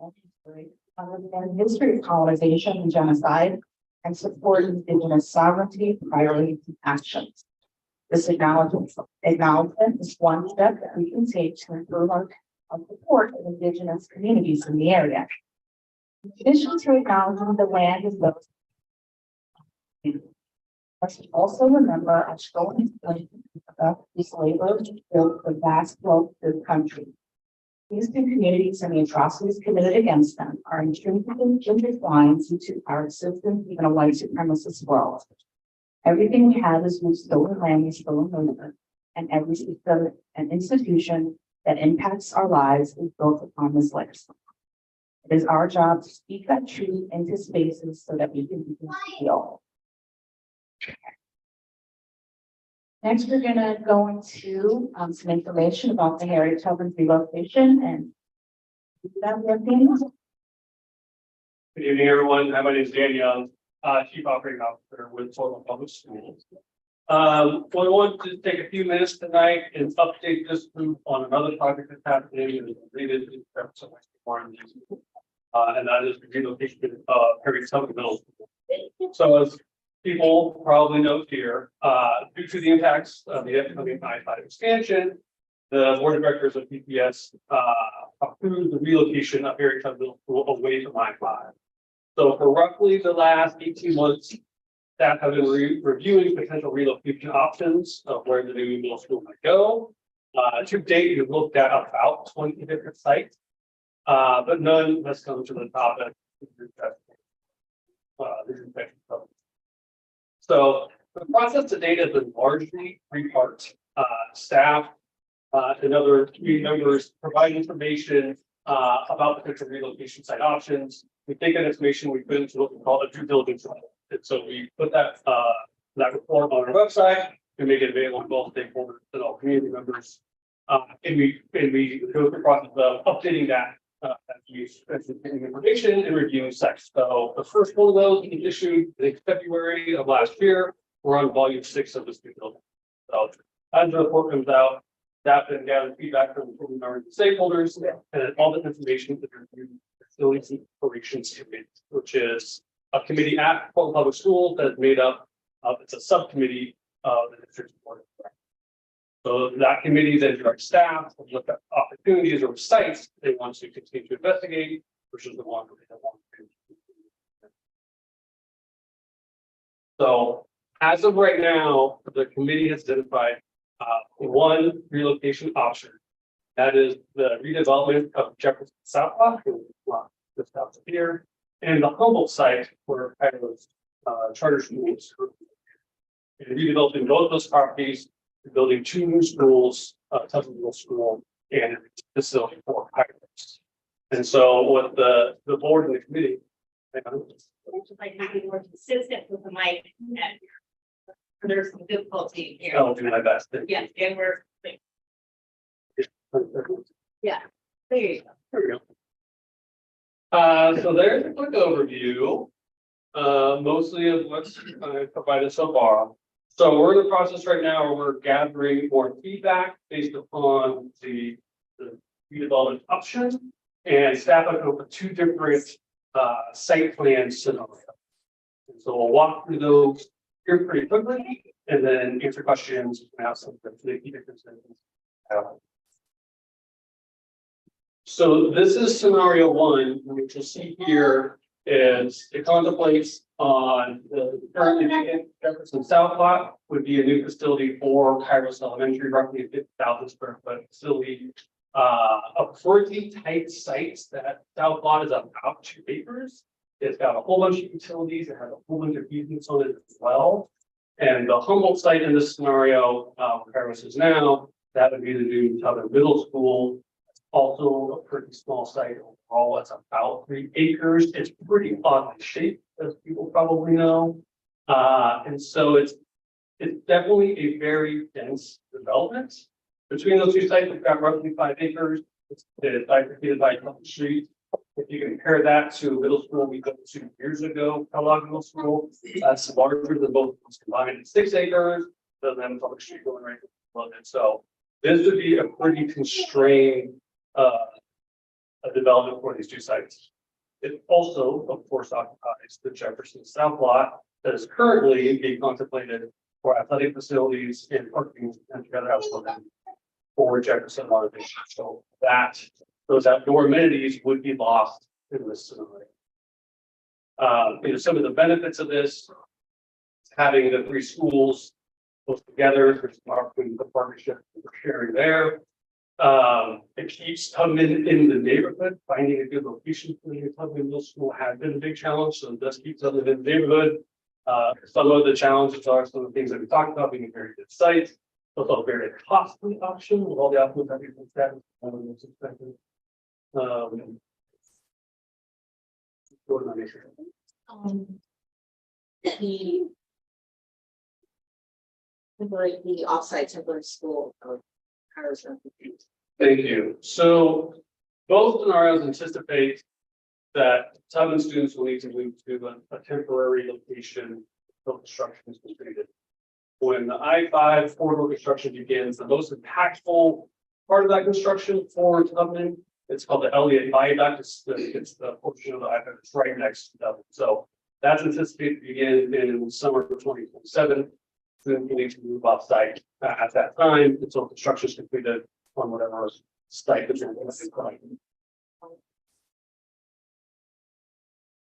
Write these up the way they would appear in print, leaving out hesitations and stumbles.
understand history of colonization and genocide, and support Indigenous sovereignty, priorities, and actions. This acknowledgement is one step that we can take to improve our support of Indigenous communities in the area. In addition to acknowledging the land as those, let's also remember our stolen these laborers built the vast wealth of this country. These two communities and the atrocities committed against them are intrinsically intertwined into our existence in a white supremacist world. Everything we have is with stolen land and stolen labor, and every system and institution that impacts our lives is built upon this legacy. It is our job to speak that truth into spaces so that we can begin to heal. Next, we're going to go into some information about the Harriet Tubman relocation and Good evening, everyone. My name is Dan Young, Chief Operating Officer with Portland Public Schools. Well, I want to take a few minutes tonight and update this group on another project that's happening and related to Jefferson, and that is the relocation of Harriet Tubman Middle School. So, as people probably know here, due to the impacts of the upcoming I-5 expansion, the board of directors of PPS approved the relocation of Harriet Tubman Middle School away from I-5. So for roughly the last 18 months, staff have been reviewing potential relocation options of where the new middle school might go. To date, we've looked at about 20 different sites, but none has come to the top. So the process to date has been largely three-part. Staff and other community members provide information about potential relocation site options. We take that information, we put into what we call a due diligence report. And so we put that report on our website and make it available to all stakeholders and all community members. And we go through the process of updating that as information and reviewing sites. So the first one of those was issued in February of last year. We're on volume 6 of this due diligence. So as the report comes out, staff then gathers feedback from the members and stakeholders, and all the information is reviewed. Facilities and Operations Committee, which is a committee at Portland Public Schools that is made up of, it's a subcommittee of the district board of directors. So that committee then directs staff to look at opportunities or sites they want to continue to investigate versus the one where they don't want to. So as of right now, the committee has identified one relocation option. That is the redevelopment of Jefferson South Block, just out here, and the Humboldt site for Kairos charter schools. And redeveloping both those properties, building 2 new schools, Tubman Middle School and a facility for Kairos. And so what the board and the committee, like having more consistent with the mic. There's some difficulty here. I'll do my best. Yes, and we're. Yeah, there you go. There we go. So there's a quick overview, mostly of what's provided so far. So we're in the process right now where we're gathering more feedback based upon the redevelopment options, and staff have come up with 2 different site plan scenarios. And so we'll walk through those here pretty quickly, and then answer questions and have some differences. So this is scenario 1, which you'll see here is it contemplates on the currently vacant Jefferson South Lot would be a new facility for Kairos Elementary, roughly a 50,000 square foot facility. A pretty tight site. That South Lot is about 2 acres. It's got a whole bunch of utilities. It has a whole bunch of easements on it as well. And the Humboldt site in this scenario, where Kairos is now, that would be the new Tubman Middle School. Also a pretty small site overall. It's about 3 acres. It's pretty oddly shaped, as people probably know. And so it's definitely a very dense development. Between those 2 sites, we've got roughly 5 acres. It's bifurcated by a couple streets. If you compare that to a middle school we built 2 years ago, Kellogg Middle School, that's larger than both of those combined. It's 6 acres. Doesn't have a public street going right above it. So this would be a pretty constrained a development for these two sites. It also, of course, occupies the Jefferson South lot that is currently being contemplated for athletic facilities and parking and together house building for Jefferson modernization. So those outdoor amenities would be lost in this scenario. Some of the benefits of this, having the three schools close together, there's an opportunity for partnership for sharing there. It keeps Tubman in the neighborhood. Finding a good location for the Tubman Middle School has been a big challenge, so it does keep Tubman in the neighborhood. Some of the challenges are some of the things that we talked about, being a very good site, but also a very costly option with all the options that we've looked at. The offsite temporary school. Thank you. So both scenarios anticipate that Tubman students will need to move to a temporary location until construction is completed. When the I-5 corridor construction begins, the most impactful part of that construction for Tubman, it's called the Elliott Viaduct. It's the portion of the I-5 that's right next to Tubman. So that's anticipated to begin in summer of 2027. Then we need to move off site at that time until construction is completed on whatever site that's in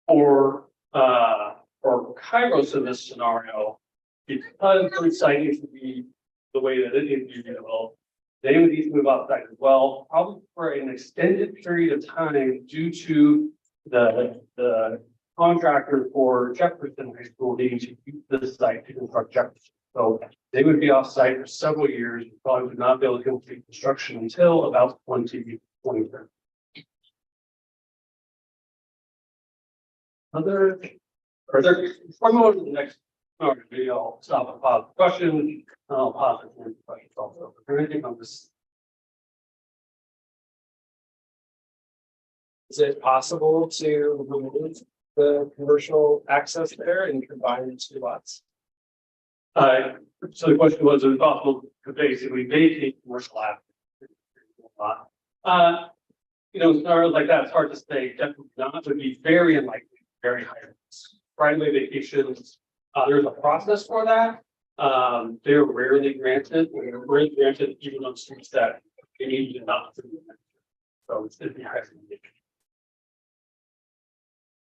or Kairos in this scenario, because the site needs to be the way that it needs to be developed, they would need to move off site as well, probably for an extended period of time due to the contractor for Jefferson High School needing to use this site to construct Jefferson. So they would be off site for several years, probably would not be able to complete construction until about 2023. Before I move on to the next video, I'll stop and pause the question. I'll pause it for any questions also. Is there anything on this? Is it possible to remove the commercial access there and combine the two lots? So the question was, is it possible to basically vacate commercial access? Scenarios like that, it's hard to say. Definitely not. It would be very unlikely, very high risk. Right-of-way vacations, there's a process for that. They're rarely granted. They're rarely granted even on streets that they need to not. So it's going to be highly likely.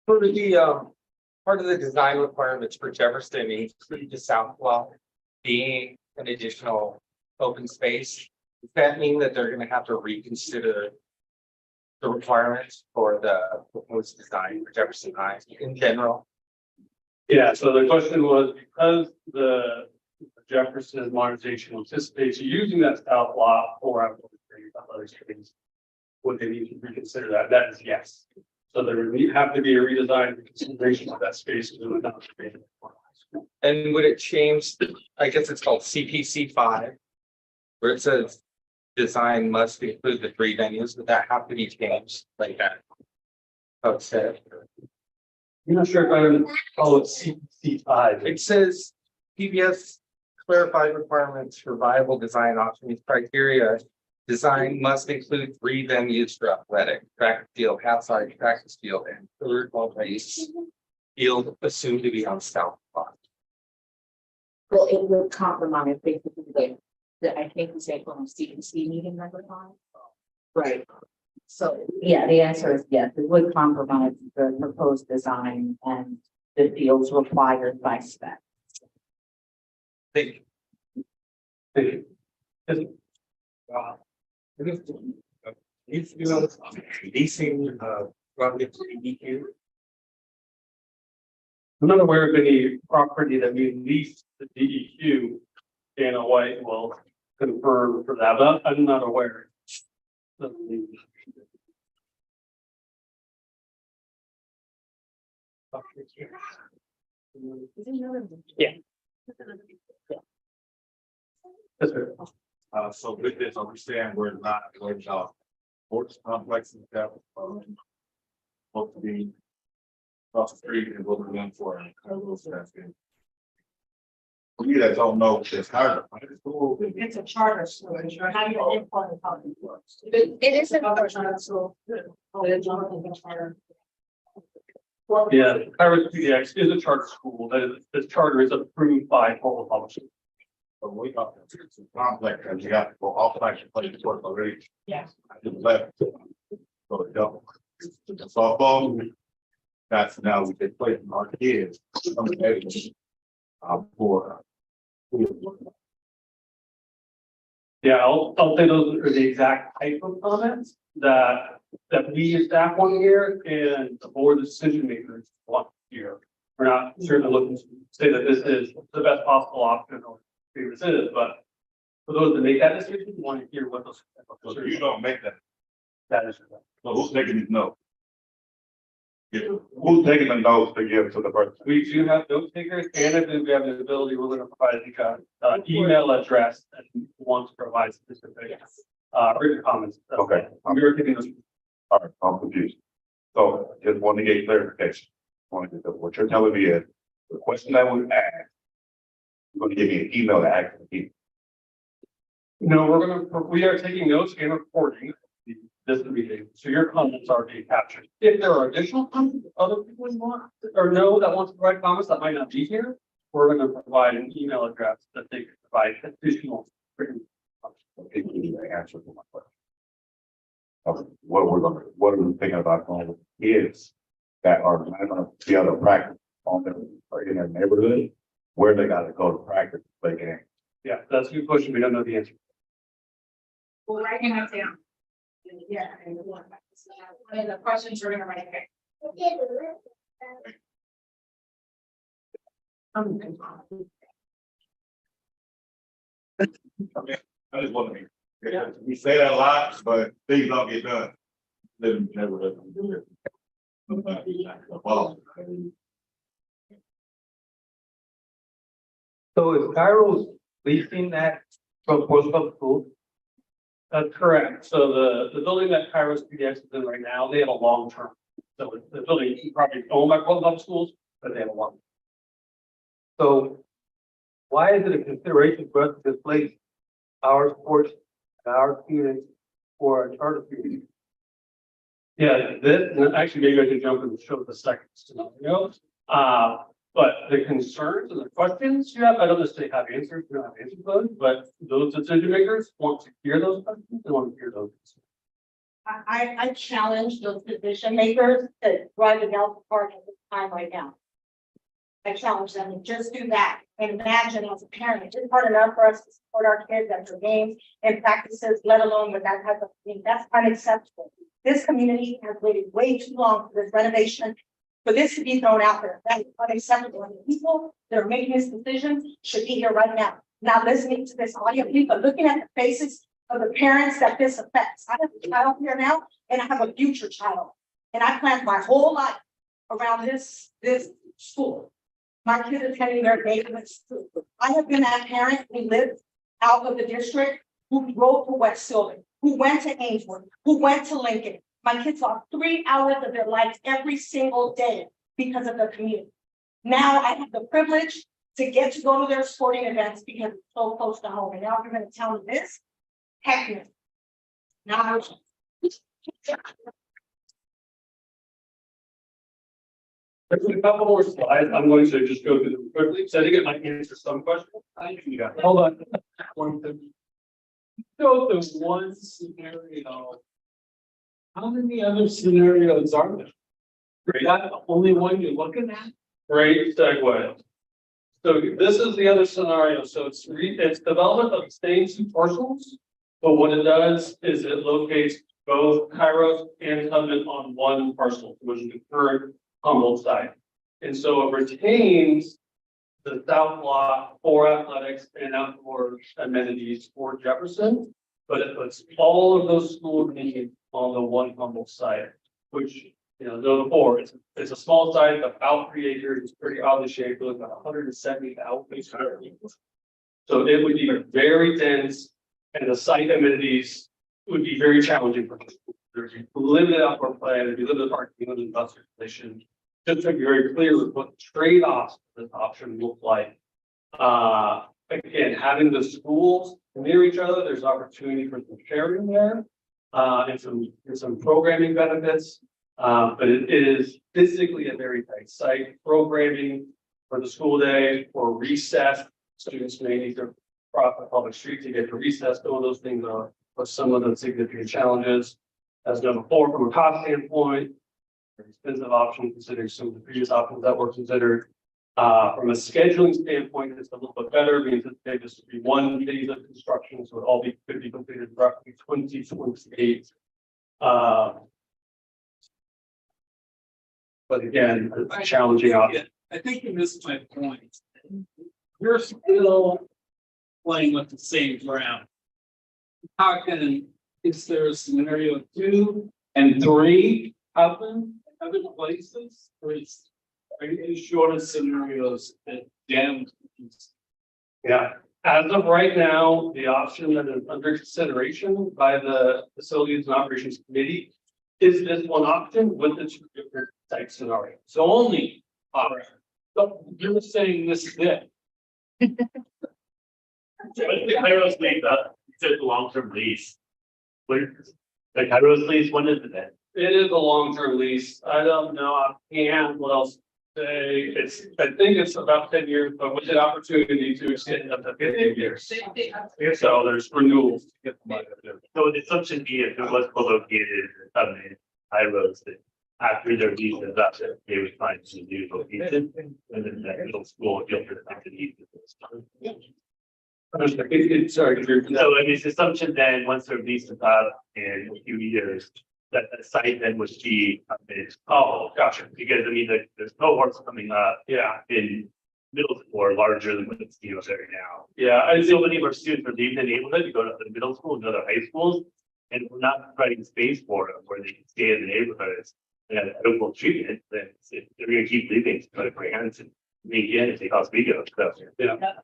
For the part of the design requirements for Jefferson include the south wall being an additional open space. Does that mean that they're going to have to reconsider the requirements for the proposed design for Jefferson High in general? Yeah, so the question was, because the Jefferson modernization anticipates using that south lot for other streets, would they need to reconsider that? That is yes. So there would have to be a redesign and consideration of that space. And would it change, I guess it's called CPC 5, where it says design must include the three venues, would that have to be changed like that? Okay. I'm not sure if I would call it CPC 5. It says PBS clarified requirements for viable design options criteria. Design must include three venues for athletic, track field, outside practice field, and third multi-use field assumed to be on south lot. Well, it would compromise basically I think we said from CPC meeting number 5. Right. So, yeah, the answer is yes, it would compromise the proposed design and the fields required by spec. Thank you. Thank you. Leasing, EQ. I'm not aware of any property that we lease the DEQ. Dana White will confirm for that, but I'm not aware. Yeah. Yes, sir. So with this, understand we're not going to sports complexes that supposed to be across the street and what we're going for. You that don't know, it's hard to find a school. It's a charter school, and you're having an input in public works. It isn't. Yeah, Kairos PDX is a charter school, that this charter is approved by Portland Public Schools. But we got, it's complex, and you got to go off like you play sports already. Yes. I just left. So the double. Softball. That's now we can play from our kids. For. Yeah, I'll say those are the exact type of comments that we as staff want to hear and the board decision makers want to hear. We're not certainly looking to say that this is the best possible option or this is, but for those that make that decision, we want to hear what those. So you don't make that. That is. So who's taking these notes? Yeah, who's taking the notes to give to the person? We do have note takers, and if we have the ability, we're going to provide the email address and want to provide specific written comments. Okay. We are taking those. All right, I'm confused. So just want to get clarification. What you're telling me is the question I would ask. You're going to give me an email to ask the people. No, we are taking notes and recording this meeting, so your comments are being captured. If there are additional comments, other people want or know that want to provide comments that might not be here, we're going to provide an email address that they can provide additional written comments. People need to answer to my question. What are we thinking about going with kids that are not going to be able to practice on their or in their neighborhood, where they got to go to practice to play games? Yeah, that's a good question. We don't know the answer. Well, writing that down. Yeah, and the questions are gonna write there. I just want to be. We say that a lot, but things don't get done. Then never doesn't do it. Well, So is Kairos leasing that from Portsmouth Public Schools? That's correct. So the building that Kairos PDX is in right now, they have a long term. So the building probably owned by Portland Public Schools, but they have a long. So why is it a consideration for us to displace our sports and our students for a charter school? Yeah, and actually maybe I could jump in and show the second scenario. But the concerns and the questions you have, I don't necessarily have answers, we don't have answers to those, but those decision makers want to hear those questions and want to hear those. I challenge those decision makers to drive the Delta Park at this time right now. I challenge them to just do that and imagine as a parent, it's hard enough for us to support our kids at their games and practices, let alone with that type of thing. That's unacceptable. This community has waited way too long for this renovation, for this to be thrown out there. That is unacceptable. And the people that are making this decision should be here right now, not listening to this audio, but looking at the faces of the parents that this affects. I have a child here now, and I have a future child. And I planned my whole life around this school. My kids attending their neighborhood school. I have been that parent who lived out of the district, who drove to West Sylvan, who went to Ainsworth, who went to Lincoln. My kids lost 3 hours of their lives every single day because of the community. Now I have the privilege to get to go to their sporting events because it's so close to home. And now you're going to tell me this? Heck no. Now, There's a couple more slides. I'm going to just go through them quickly, so I think it might answer some questions. Hold on. So the one scenario. How many other scenarios are there? Is that the only one you're looking at? Great segue. So this is the other scenario. So it's development of the same two parcels. But what it does is it locates both Kairos and Tubman on one parcel, which is the current Humboldt site. And so it retains the south lot for athletics and outdoor amenities for Jefferson. But it puts all of those school needs on the one Humboldt site, which, you know, before it's a small site, about 3 acres, it's pretty oddly shaped, like 170,000 square feet. So it would be very dense, and the site amenities would be very challenging for the school. There's limited outdoor play, there'd be limited parking, limited bus circulation. Just to be very clear with what the trade-offs of this option look like Again, having the schools near each other, there's opportunity for some sharing there. And some programming benefits. But it is physically a very tight site. Programming for the school day or recess, students may need to cross the public street to get to recess. All those things are some of the significant challenges. As done before, from a cost standpoint, very expensive option considering some of the previous options that were considered. From a scheduling standpoint, it's a little bit better because this would be one phase of construction, so it all could be completed roughly 2028. But again, it's a challenging option. I think you missed my point. You're still playing with the same ground. How is there a scenario 2 and 3 happen in other places? Or are you short of scenarios that damage? Yeah, as of right now, the option that is under consideration by the Facilities and Operations Committee is this one option with the 2 different type scenarios. So only, so you're saying this is it. What's the Kairos lease? It's a long-term lease. When, the Kairos lease, when is it then? It is a long-term lease. I don't know offhand what else to say. I think it's about 10 years, but with the opportunity to extend up to 15 years. So there's renewals to get the money. So the assumption being if it was co-located in Southern Kairos, that after their lease is up, they would find some new location, and then that middle school, you'll just have to need. Sorry, So I mean, it's assumption then, once their lease is up in a few years, that the site then would be updated. oh, gotcha. Because I mean, there's cohorts coming up Yeah, in middle school are larger than what it's, there now. yeah. And so many of our students are leaving the neighborhood to go to the middle school and other high schools. And we're not providing space for them where they can stay in the neighborhoods and have adequate treatment, then they're gonna keep leaving, to put grants and make in if they cause video. So, Yeah.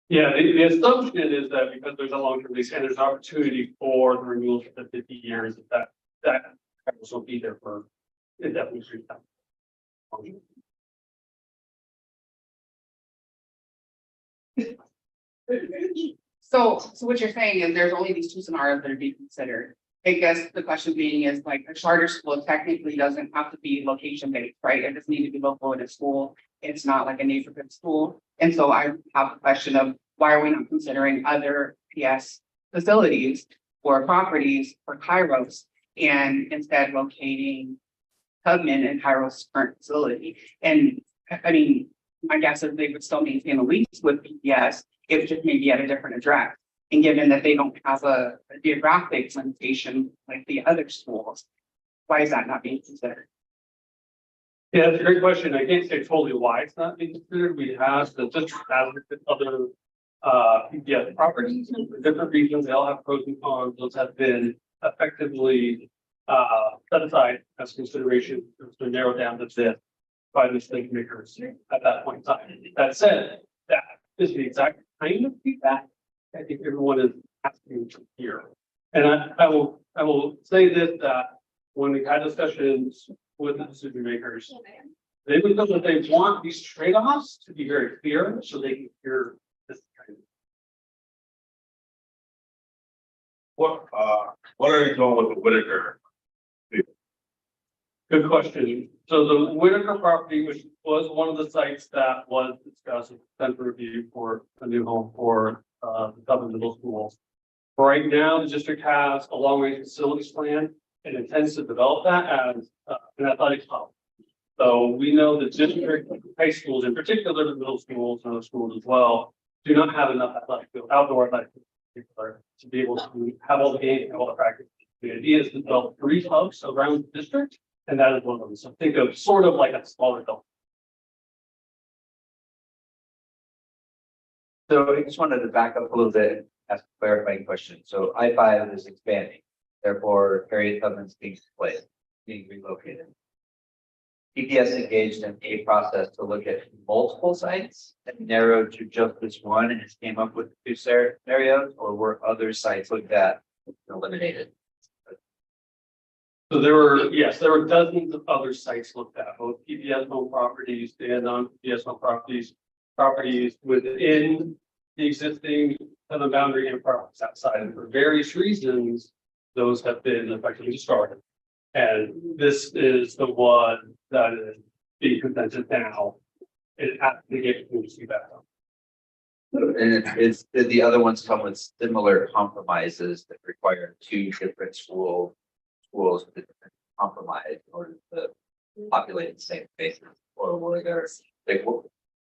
Yeah, the assumption is that because there's a long-term lease and there's opportunity for the renewal for the 50 years, that will be there for indefinite street time. So what you're saying is there's only these 2 scenarios that are being considered. I guess the question being is like a charter school technically doesn't have to be location based, right? It doesn't need to be local in a school. It's not like a neighborhood school. And so I have a question of why are we not considering other PS facilities or properties for Kairos and instead locating Tubman and Kairos current facility? And I mean, my guess is they would still maintain a lease with PPS, it just may be at a different address. And given that they don't have a geographic limitation like the other schools, why is that not being considered? Yeah, that's a great question. I can't say totally why it's not being considered. We have the district has other PPS properties in different regions. They all have pros and cons. Those have been effectively set aside as consideration to narrow down the fit by the state makers at that point in time. That said, that is the exact kind of feedback I think everyone is asking to hear. And I will say this, that when we had discussions with the decision makers, they would know that they want these trade-offs to be very clear so they can hear this kind of. What are you doing with the Whitaker? Good question. So the Whitaker property, which was one of the sites that was discussed at the review for a new home for the Tubman Middle School. Right now, the district has a long-range facilities plan and intends to develop that as an athletic hub. So we know the district high schools, in particular the middle schools and other schools as well, do not have enough athletic field, outdoor athletic field to be able to have all the games and all the practice. The idea is to develop 3 hubs around the district, and that is one of them. So think of sort of like a smaller hub. So I just wanted to back up a little bit, and ask a clarifying question. So I-5 is expanding, therefore Harriet Tubman's being displaced, being relocated. PPS engaged in a process to look at multiple sites and narrowed to just this one and came up with 2 scenarios, or were other sites looked at and eliminated? So there were dozens of other sites looked at, both PPS home properties and non-PPS home properties. properties within the existing southern boundary and properties outside. And for various reasons, those have been effectively discarded. And this is the one that is being presented now. It has to get community back up. And did the other ones come with similar compromises that require two different schools with a different compromise in order to populate the same spaces? Or were there, like,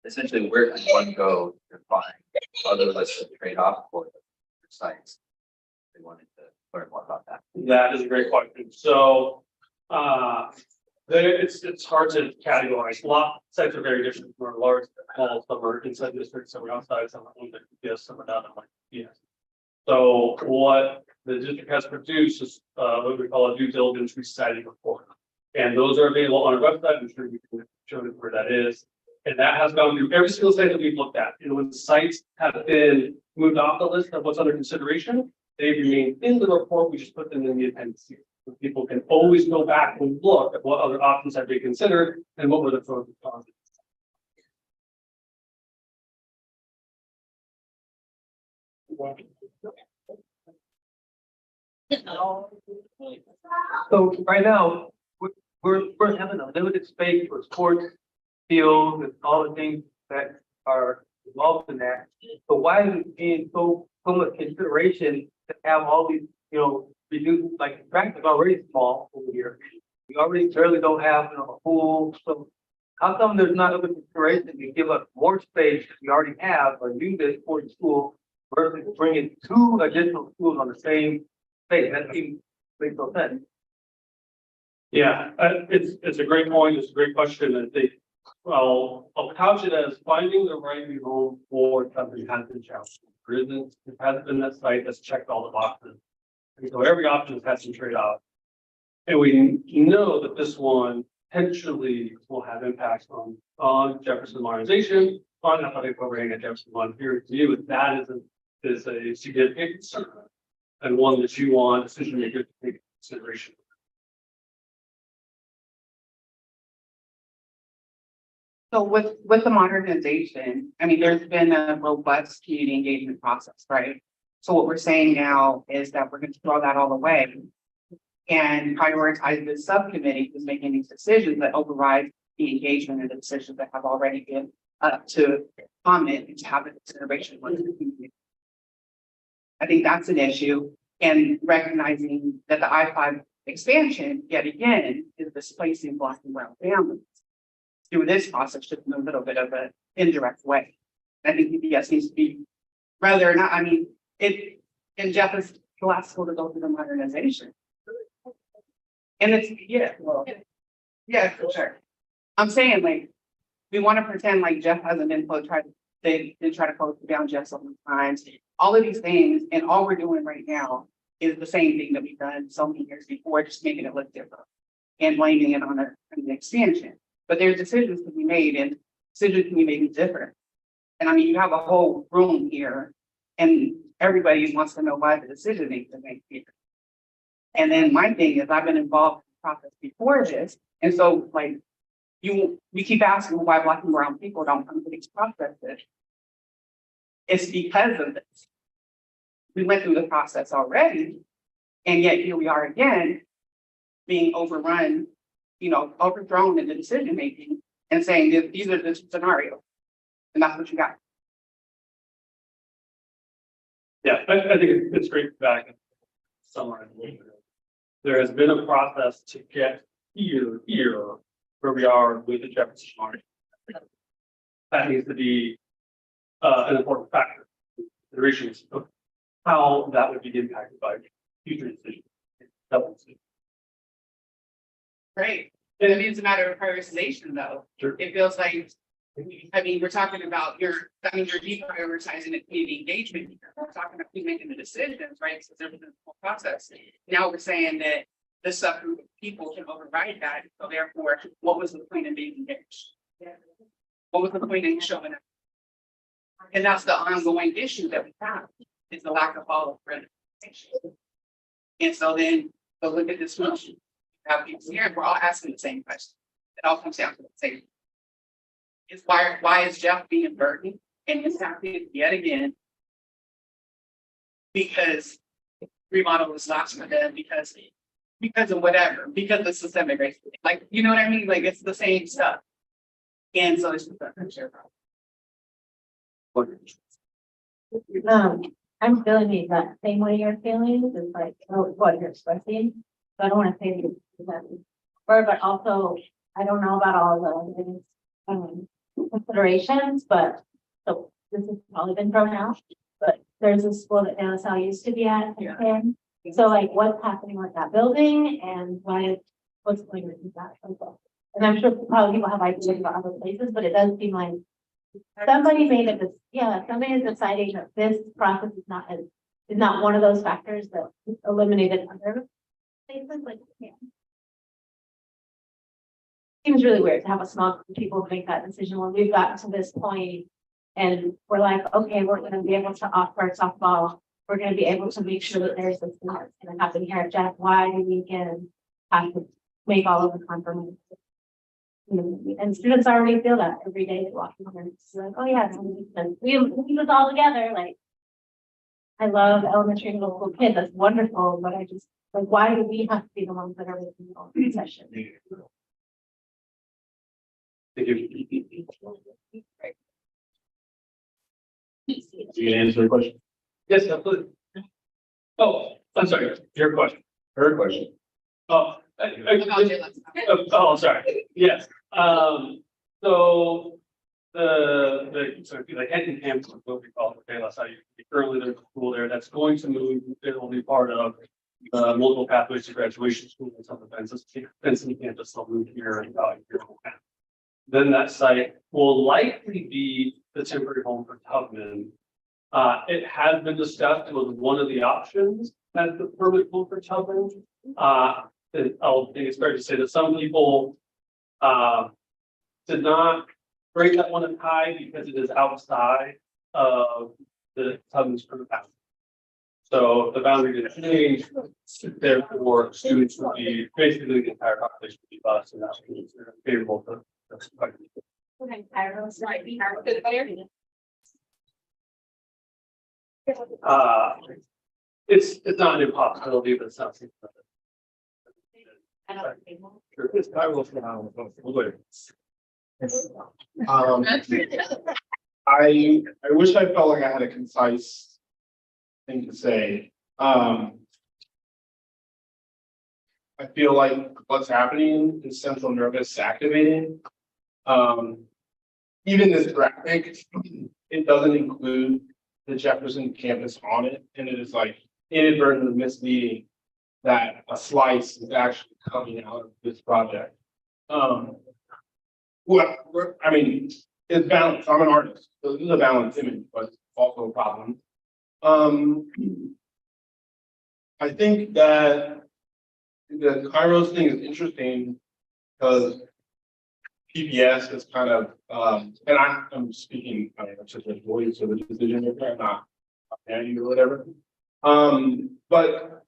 essentially, where can one go to find other lists of trade-off for the sites? They wanted to learn more about that. That is a great question. So, it's hard to categorize. A lot sites are very different. Some are large, small, some are inside districts, some are outside, some are owned by yes, some are not owned by yes. So what the district has produced is what we call a due diligence reciting report. And those are available on our website. I'm sure you can show you where that is. And that has gone through every single site that we've looked at. And when sites have been moved off the list of what's under consideration, they remain in the report. We just put them in the appendices. So people can always go back and look at what other options have been considered and what were the pros and cons. So right now, we're having a limited space for sports fields and all the things that are involved in that. So why is it being so much consideration to have all these, reduced, like the track is already small over here. We already barely don't have, a pool, so how come there's not other consideration to give us more space that we already have or use this for the school versus bringing two additional schools on the same space? That seems makes no sense. Yeah, it's a great point. It's a great question. I think, well, I'll couch it as finding the right new home for something has been challenging. There isn't, it hasn't been that site that's checked all the boxes. And so every option has had some trade-off. And we know that this one potentially will have impacts on Jefferson modernization, on athletic programming at Jefferson One. Here to you, that is a significant concern and one that you want decision makers to take into consideration. So with the modernization, I mean, there's been a robust community engagement process, right? So what we're saying now is that we're going to throw that all away and prioritize the subcommittee who's making these decisions that override the engagement and the decisions that have already been to comment and to have a consideration. I think that's an issue, and recognizing that the I-5 expansion, yet again, is displacing Black and brown families through this process, just in a little bit of an indirect way. I think PBS needs to be, whether or not, I mean, in Jefferson, the last school to go through the modernization. And it's, yeah, for sure. I'm saying, like, we want to pretend like Jeff hasn't been they did try to close down Jeff so many times. All of these things, and all we're doing right now is the same thing that we've done so many years before, just making it look different and blaming it on an expansion. But there's decisions to be made, and decisions can be made different. And I mean, you have a whole room here, and everybody wants to know why the decision needs to make here. And then my thing is, I've been involved in the process before this, and so like we keep asking why Black and brown people don't come to these processes. It's because of this. We went through the process already, and yet here we are again, being overrun, overthrown in the decision making and saying that these are the scenarios, and that's what you got. Yeah, I think it's great back somewhere. There has been a process to get here where we are with the Jefferson March. That needs to be an important factor. Considerations of how that would be impacted by future decisions. Great. And it means a matter of prioritization, though. Sure. It feels like, I mean, we're talking about you're deprioritizing the community engagement. We're talking about who's making the decisions, right? So there's a whole process. Now we're saying that this subgroup of people can override that. So therefore, what was the point in being engaged? What was the point in showing up? And that's the ongoing issue that we have, is the lack of follow-up representation. And so then, so look at this motion. Have people here, and we're all asking the same question. It all comes down to the same. is why is Jeff being burdened in this topic yet again? Because remodel is not for them because of whatever, because of systemic racism. Like, you know what I mean? Like, it's the same stuff. And so it's just a share problem. I'm feeling the exact same way you're feeling, is like, what you're expressing. So I don't want to say that, but also, I don't know about all the, considerations, but, so this has probably been thrown out. But there's a school that NSL used to be at, Yeah. and so like, what's happening with that building and what's going on with that? And I'm sure probably people have ideas about other places, but it does seem like somebody made it, somebody is deciding that this process is not one of those factors that eliminated other places, like, yeah. Seems really weird to have a small group of people make that decision when we've gotten to this point. And we're like, okay, we're gonna be able to offer softball, we're gonna be able to make sure that there's this thing that's gonna happen here at Jeff, why do we can have to make all of the compromises? And students already feel that every day they walk in here, it's like, oh yeah, we do this all together, like. I love elementary and middle school kids, that's wonderful, but I just, like, why do we have to be the ones that are making all the concessions? You can answer the question. Yes, absolutely. Oh, I'm sorry, your question. Her question. Oh, oh, sorry. Yes, so the Kenton campus, what we call it, that's how you currently there's a school there that's going to move, it will be part of multiple pathways to graduation school and some events. Benson campus will move here in about a year and a half. Then that site will likely be the temporary home for Tubman. It has been discussed, it was one of the options as the permanent home for Tubman. I think it's fair to say that some people did not break that one in high because it is outside of the Tubman's current boundary. So the boundary didn't change, therefore students would be, basically the entire population would be bused, and that's favorable to. Okay, Kairos, right, we have. It's not an impossibility, but it's not something that. I don't think. Sure, it's Kairos now, we'll go ahead. I wish I felt like I had a concise thing to say. I feel like what's happening is central nervous activating. Even this graphic, it doesn't include the Jefferson campus on it, and it is like inadvertently misleading that a slice is actually coming out of this project. Well, I mean, it's balanced. I'm an artist, so this is a balanced image, but it's also a problem. I think that the Kairos thing is interesting because PBS is kind of, and I'm speaking to the voice of the decision maker, I'm not you or whatever. But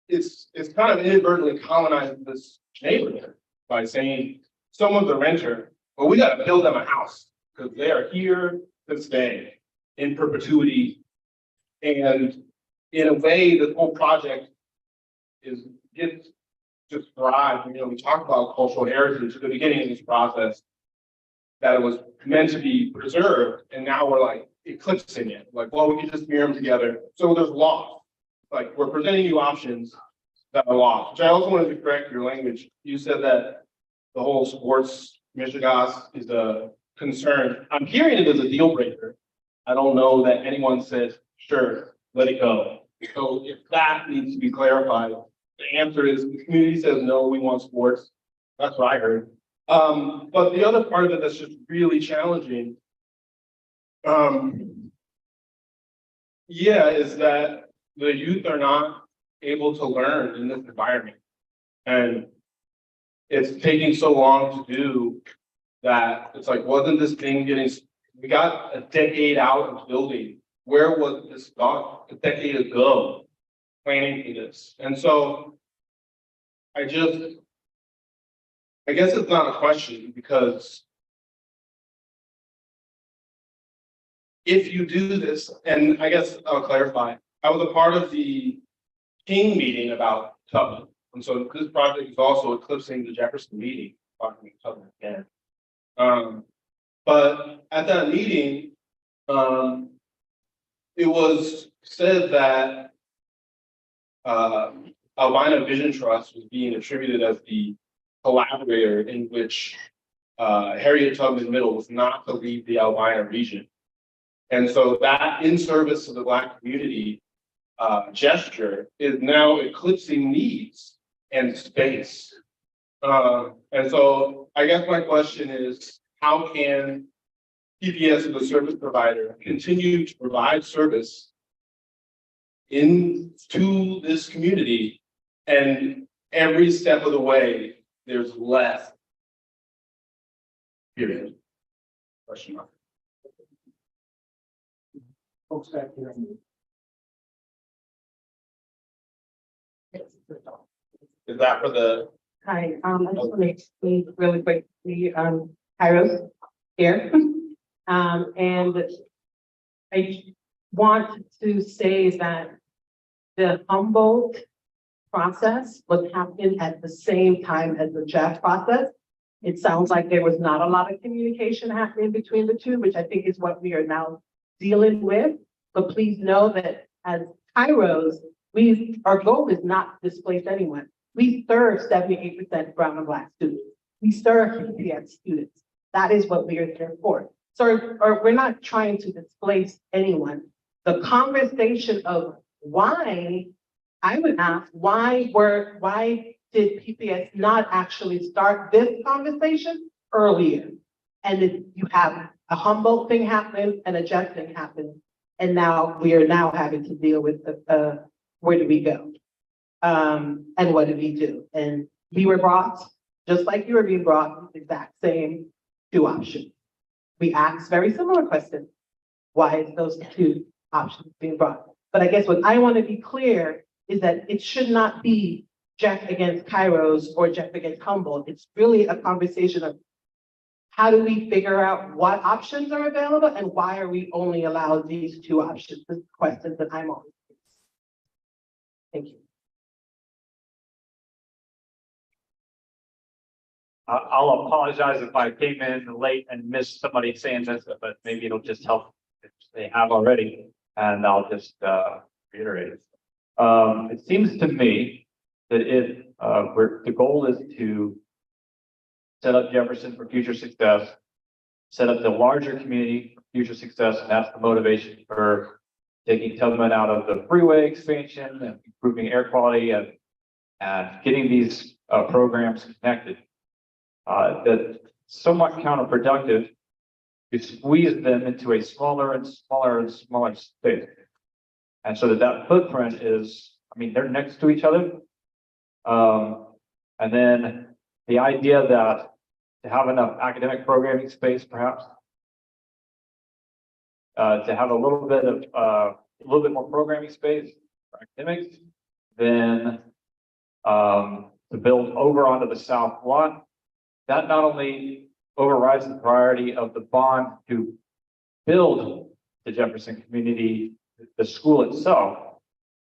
it's kind of inadvertently colonized this neighborhood by saying someone's a renter, but we got to build them a house because they are here to stay in perpetuity. And in a way, the whole project gets described. You know, we talk about cultural heritage at the beginning of this process, that it was meant to be preserved, and now we're like eclipsing it. Like, well, we can just mirror them together. So there's loss. Like, we're presenting you options that are lost. Which I also wanted to correct your language. You said that the whole sports mishigas is a concern. I'm hearing it as a deal breaker. I don't know that anyone says, sure, let it go. So if that needs to be clarified, the answer is the community says, no, we want sports. That's what I heard. But the other part of it that's just really challenging, is that the youth are not able to learn in this environment. And it's taking so long to do that it's like, wasn't this thing we got a decade out of building. Where was this done a decade ago planning for this? And so I guess it's not a question because if you do this, and I guess I'll clarify, I was a part of the King meeting about Tubman. And so this project is also eclipsing the Jefferson meeting, talking about Tubman again. But at that meeting, it was said that Albina Vision Trust was being attributed as the collaborator in which Harriet Tubman Middle was not to leave the Albina region. And so that in service to the Black community gesture is now eclipsing needs and space. And so I guess my question is, how can PPS as a service provider continue to provide service into this community, and every step of the way, there's less? Period. Question mark. Folks back here. Is that for the? Hi, I just want to explain really quickly, Kairos here. And I want to say that the Humboldt process was happening at the same time as the Jeff process. It sounds like there was not a lot of communication happening between the two, which I think is what we are now dealing with. But please know that as Kairos, our goal is not to displace anyone. We serve 78% brown and Black students. We serve PPS students. That is what we are there for. So we're not trying to displace anyone. The conversation of why, I would ask, why did PPS not actually start this conversation earlier? And if you have a Humboldt thing happen and a Jeff thing happen, and now we are now having to deal with where do we go? And what did we do? And we were brought, just like you were being brought, the exact same two options. We asked very similar questions. Why is those two options being brought? But I guess what I want to be clear is that it should not be Jeff against Kairos or Jeff against Humboldt. It's really a conversation of how do we figure out what options are available and why are we only allowed these two options? The questions that I'm always. Thank you. I'll apologize if I came in late and missed somebody saying this, but maybe it'll just help if they have already, and I'll just reiterate it. It seems to me that if the goal is to set up Jefferson for future success, set up the larger community for future success, and that's the motivation for taking Tubman out of the freeway expansion and improving air quality and getting these programs connected. That's somewhat counterproductive to squeeze them into a smaller and smaller and smaller space. And so that footprint is, I mean, they're next to each other. And then the idea that to have enough academic programming space, perhaps, to have a little bit more programming space for academics, then to build over onto the south lot. That not only overrides the priority of the bond to build the Jefferson community, the school itself,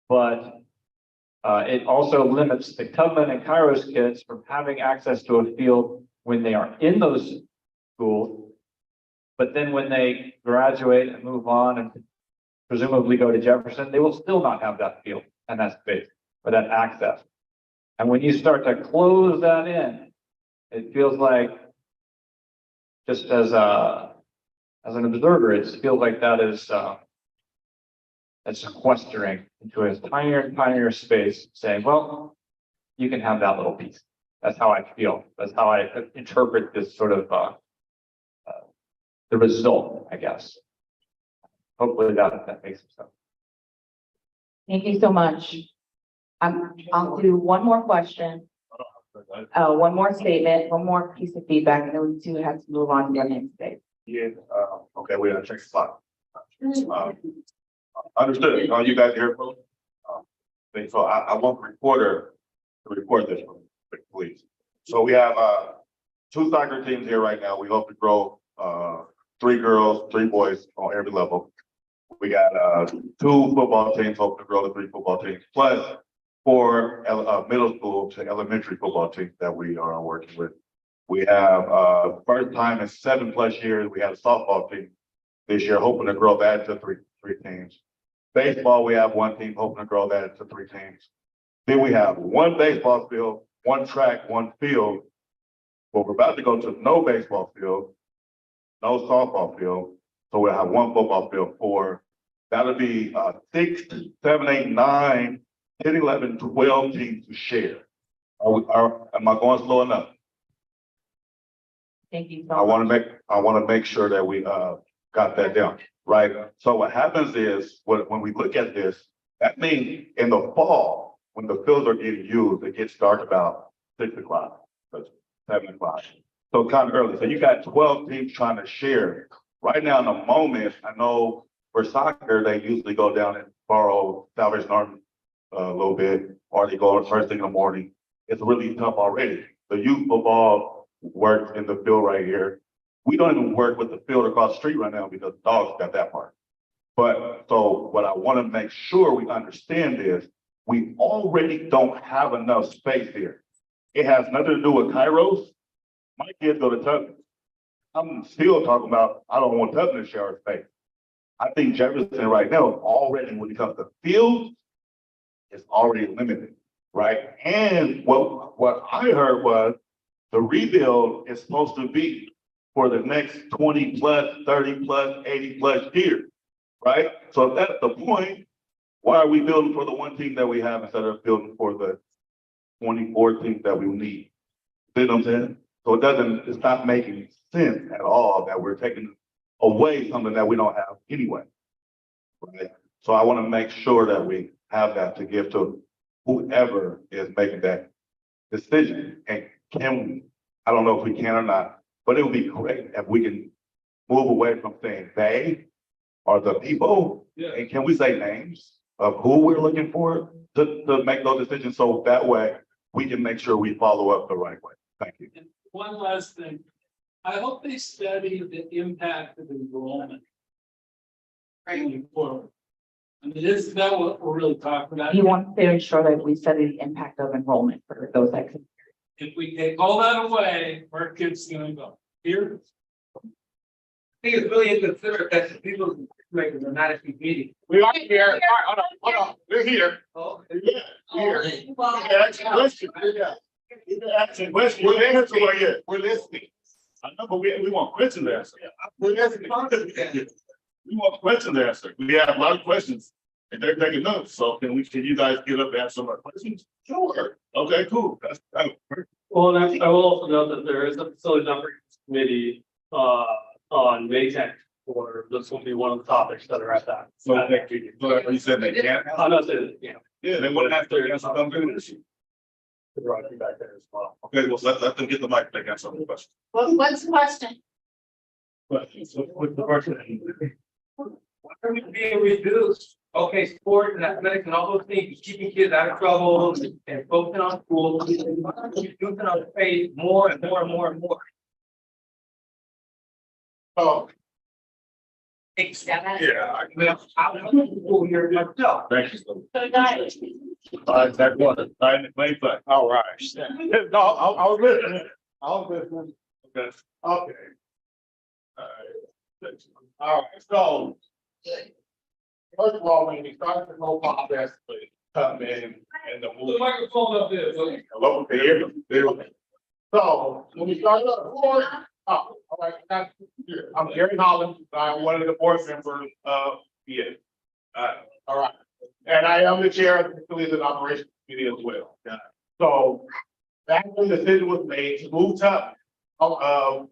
but it also limits the Tubman and Kairos kids from having access to a field when they are in those schools. But then when they graduate and move on and presumably go to Jefferson, they will still not have that field and that space or that access. And when you start to close that in, it feels like, just as an observer, it feels like that is that's sequestering into a tinier and tinier space, saying, well, you can have that little piece. That's how I feel. That's how I interpret this sort of the result, I guess. Hopefully that makes sense. Thank you so much. I'll do one more question. One more statement, one more piece of feedback, and then we do have to move on to the next day. Yeah, okay, we're gonna check the clock. Understood. Are you guys here? So I want the reporter to report this, please. So we have 2 soccer teams here right now. We hope to grow 3 girls, 3 boys on every level. We got, 2 football teams, hoping to grow to 3 football teams, plus 4 middle school to elementary football teams that we are working with. We have, first time in 7+ years, we had a softball team this year, hoping to grow that to three teams. Baseball, we have 1 team, hoping to grow that to 3 teams. Then we have 1 baseball field, 1 track, 1 field. But we're about to go to no baseball field, no softball field. So we'll have 1 football field for, that'll be 6, 7, 8, 9, 10, 11, 12 teams to share. Am I going slow enough? Thank you. I want to make sure that we got that down, right? So what happens is, when we look at this, that means in the fall, when the fields are getting used, it gets dark about 6 o'clock, 7 o'clock. So kind of early. So you got 12 teams trying to share. Right now, in the moment, I know for soccer, they usually go down and borrow Salvation Army a little bit, or they go first thing in the morning. It's really tough already. The youth football works in the field right here. We don't even work with the field across the street right now because dogs got that part. But so what I want to make sure we understand is we already don't have enough space here. It has nothing to do with Kairos. My kids go to Tubman. I'm still talking about, I don't want Tubman to share our space. I think Jefferson right now is already, when it comes to field, it's already limited, right? And what I heard was the rebuild is supposed to be for the next 20+, 30+, 80+ years, right? So if that's the point, why are we building for the 1 team that we have instead of building for the 24 teams that we need? See what I'm saying? So it's not making sense at all that we're taking away something that we don't have anyway, right? So I want to make sure that we have that to give to whoever is making that decision. And I don't know if we can or not, but it would be great if we can move away from saying they are the people. Yeah. And can we say names of who we're looking for to make those decisions? So that way we can make sure we follow up the right way. Thank you. And one last thing, I hope they study the impact of enrollment. Going forward. I mean, isn't that what we're really talking about? You want to ensure that we study the impact of enrollment for those that can. If we take all that away, where are kids gonna go? Here? I think it's really inconsiderate that people make a dramatic meeting. We are here. All right, hold on. We're here. Oh, Yeah, here. You can ask a question. Yeah. You can ask a question. We're listening. I know, but we want questions answered. We're listening. We want questions answered. We have a lot of questions and they're taking notes. So can you guys get up and answer some of our questions? Sure. Okay, cool. That's Well, and I will also note that there is a facility operations committee on May 10th, or this will be one of the topics that are at that. so. at that meeting. So you said they can't. I'm not saying, Yeah, they wouldn't have to answer some of the issue. Right back there as well. Okay, well, let them get the mic. They got some of the questions. What's the question? Questions with the person. why are we being reduced? Okay, sports and athletics and all those things, keeping kids out of trouble and focusing on school. Why don't you do it on faith more and more and more and more? Oh, Yeah, I was school here myself. thank you. So guys, All right, that one. All right, wait, but, all right. No, I was listening. Okay. Okay. All right, so. First of all, when we started the whole process, we come in and the. The microphone up there, so Hello, can you hear me? Hear me? So, when we started the board, all right, I'm Gary Holland, I'm one of the board members of PA. All right, and I am the chair of the Facilities and Operations Committee as well. So, back when the decision was made to move to, the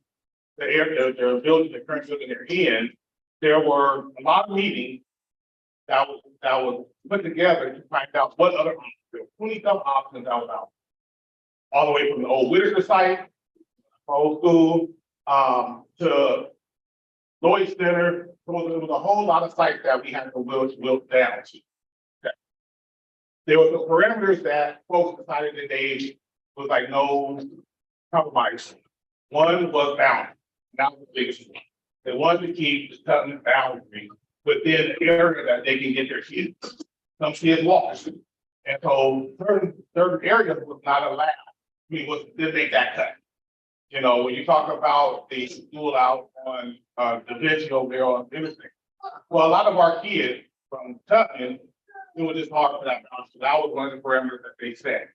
area, the building, the current building they're in, there were a lot of meetings that was put together to find out what other options, 20-some options that was out. All the way from the old Whitaker site, old school, to Lloyd Center. There was a whole lot of sites that we had to will down to. Okay. There were the parameters that folks decided that they was like no compromise. One was boundary. That was the biggest one. They wanted to keep the Tubman boundary within the area that they can get their kids. Some kids walk. And so certain areas was not allowed. I mean, didn't make that cut. You know, when you talk about the school out on, division over there on Interstate. Well, a lot of our kids from Tubman, it was just hard for that balance. So that was one of the parameters that they set.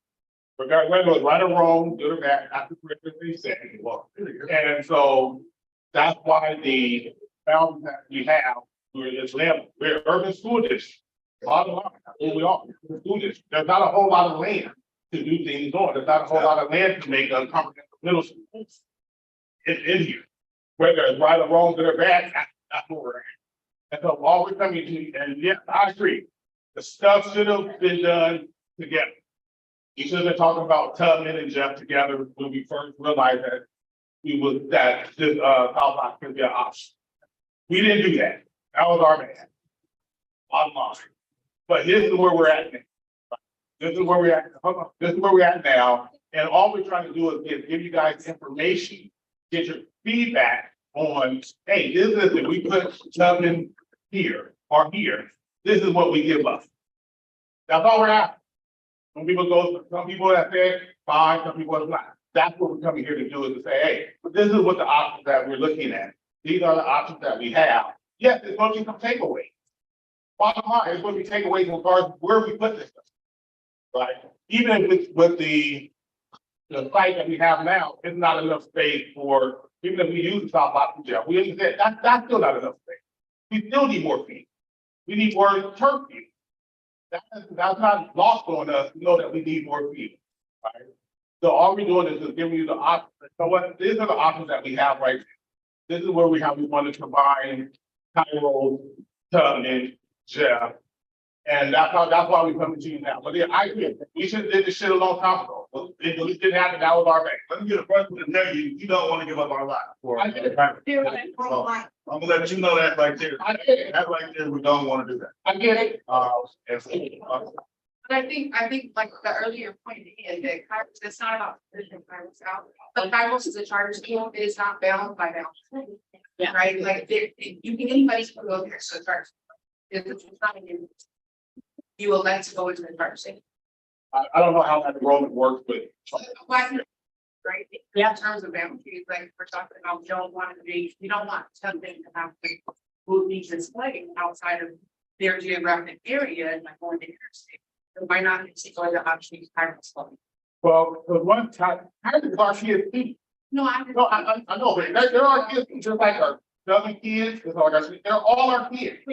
Regardless whether it was right or wrong, good or bad, that's the parameters they set. And so that's why the balance that we have, we're this level, we're an urban school district. Bottom line, that's who we are, we're a school district. There's not a whole lot of land to do things on. There's not a whole lot of land to make a comprehensive middle school. In here, whether it's right or wrong, good or bad, that's where we're at. And so all we're coming to, and yeah, I agree, the stuff should have been done together. We should have been talking about Tubman and Jeff together when we first realized that this Southbox could be an option. We didn't do that. That was our bad. Bottom line. But this is where we're at now. This is where we're at. Hold on. This is where we're at now. And all we're trying to do is give you guys information, get your feedback on, hey, this is if we put Tubman here or here, this is what we give up. That's all we're at. Some people that say fine, some people are not. That's what we're coming here to do, is to say, hey, but this is what the options that we're looking at. These are the options that we have. Yes, there's going to be some takeaways. Bottom line, there's going to be takeaways in regards to where we put this stuff. Right? Even with the site that we have now, it's not enough space for, even if we use the South Boston jail, we understand that's still not enough space. We still need more feet. We need more turf feet. That's not lost on us to know that we need more feet. Right? So all we're doing is just giving you the options. So what these are the options that we have right now. This is where we want to combine Cairo, Tubman, Jeff. And that's why we come to you now. But yeah, I agree. We should have did this shit a long time ago. But it didn't happen. That was our bad. Let me get a first one to tell you, you don't want to give up our lot. I get it. So, I'm gonna let you know that right there. I get it. That right there, we don't want to do that. I get it. But I think like the earlier point is that Kairos, it's not about pushing Kairos out. But Kairos is a charter school, it is not bound by boundaries. Yeah. Right, like anybody can go there, so charter. It's not a you elect to go into the charter school. I don't know how that enrollment works, but Right, yeah, in terms of boundaries, like we're talking about, we don't want something to have to move these display outside of their geographic area and like going to interstate. So why not explore the options Kairos? well, the one time, how did our kids eat? No, I know, but there are kids just like our Southern kids, it's like I said, they're all our kids. So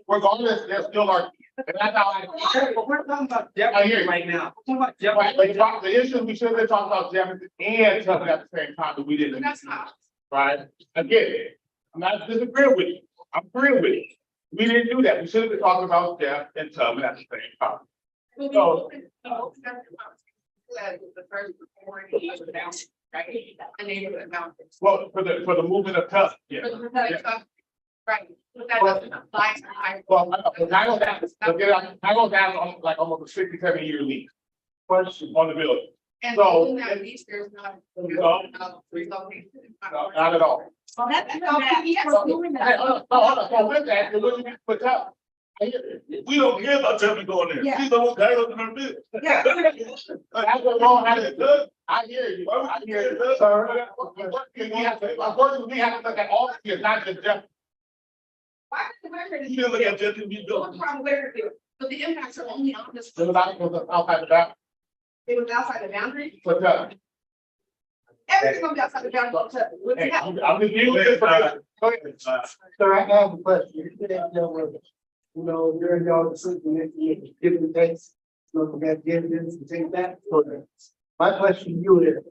regardless, they're still our kids. And that's how But we're talking about I hear Jefferson you. right now. We're talking about Right, Jefferson. but the issue, we should have been talking about Jefferson and Tubman at the same time, but we didn't. That's not. Right? I get it. I'm not disagreeing with you. I'm agreeing with you. We didn't do that. We should have been talking about Jeff and Tubman at the same time. So- The first before the age of the boundaries, right? The neighborhood boundaries. Well, for the movement of Tubman, yeah. Right. But that doesn't apply to high. Well, I don't have like almost a 67-year lease. Question on the building. And So- in that lease, there's not. Relocation. No, not at all. Well, that's. Hey, hold on. So with that, it wouldn't be put up. We don't care about Tubman going there. Yeah. She's the whole guy looking at this. Yeah. That's what wrong had it done. I hear you. I hear you. Sir, unfortunately, we have to look at all the kids, not just Jeff. Why is the record? You didn't look at Jefferson being built. What's wrong with it? But the impacts are only on this. It was outside the boundary. It was outside the boundary. But, Everything was outside the boundary. hey, I'm just giving you this. Go ahead. Sir, I have a question. You said that you know, during y'all decision, different things, looking at dividends and things like that. My question to you is,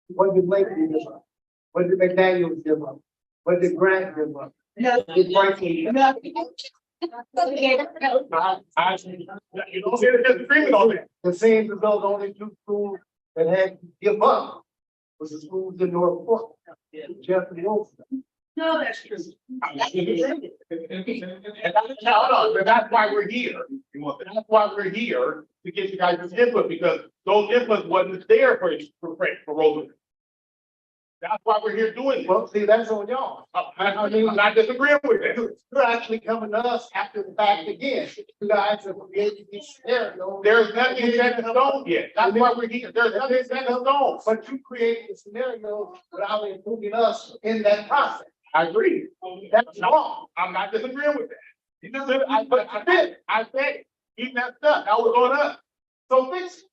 what did Lakeview give up? What did McDaniels give up? What did Grant give up? No. Did Franklin give up? You don't hear the disagreement on that. It seems as though the only two schools that had to give up was the schools in North Fork. Jeff and Wilson. No, that's true. And that's why we're here. That's why we're here, to get you guys' input, because those inputs wasn't there for Roosevelt. That's why we're here doing it. Well, see, that's on y'all. I mean, I'm not disagreeing with it. You're actually coming to us after the fact again. You guys have created these scenarios. There's nothing set in stone yet. That's why we're here. There's nothing set in stone. But you created the scenario without including us in that process. I agree. That's wrong. I'm not disagreeing with that. You just said, I said, he messed up. That was on us. So fix it.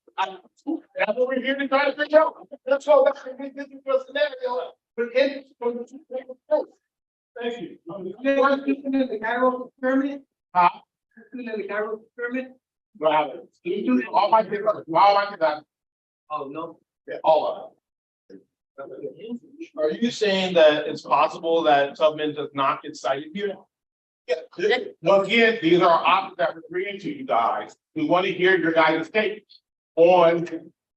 That's what we're here to try to figure out. That's all, that's this is your scenario. But in, from the two different places. Thank you. You want to put in the Cairo permit? Huh? Put in the Cairo permit? Wow. All my kids, Oh, no. all of them. Are you saying that it's possible that Tubman does not get cited here? Yeah. Well, again, these are options that we're bringing to you guys. We want to hear your guys' take on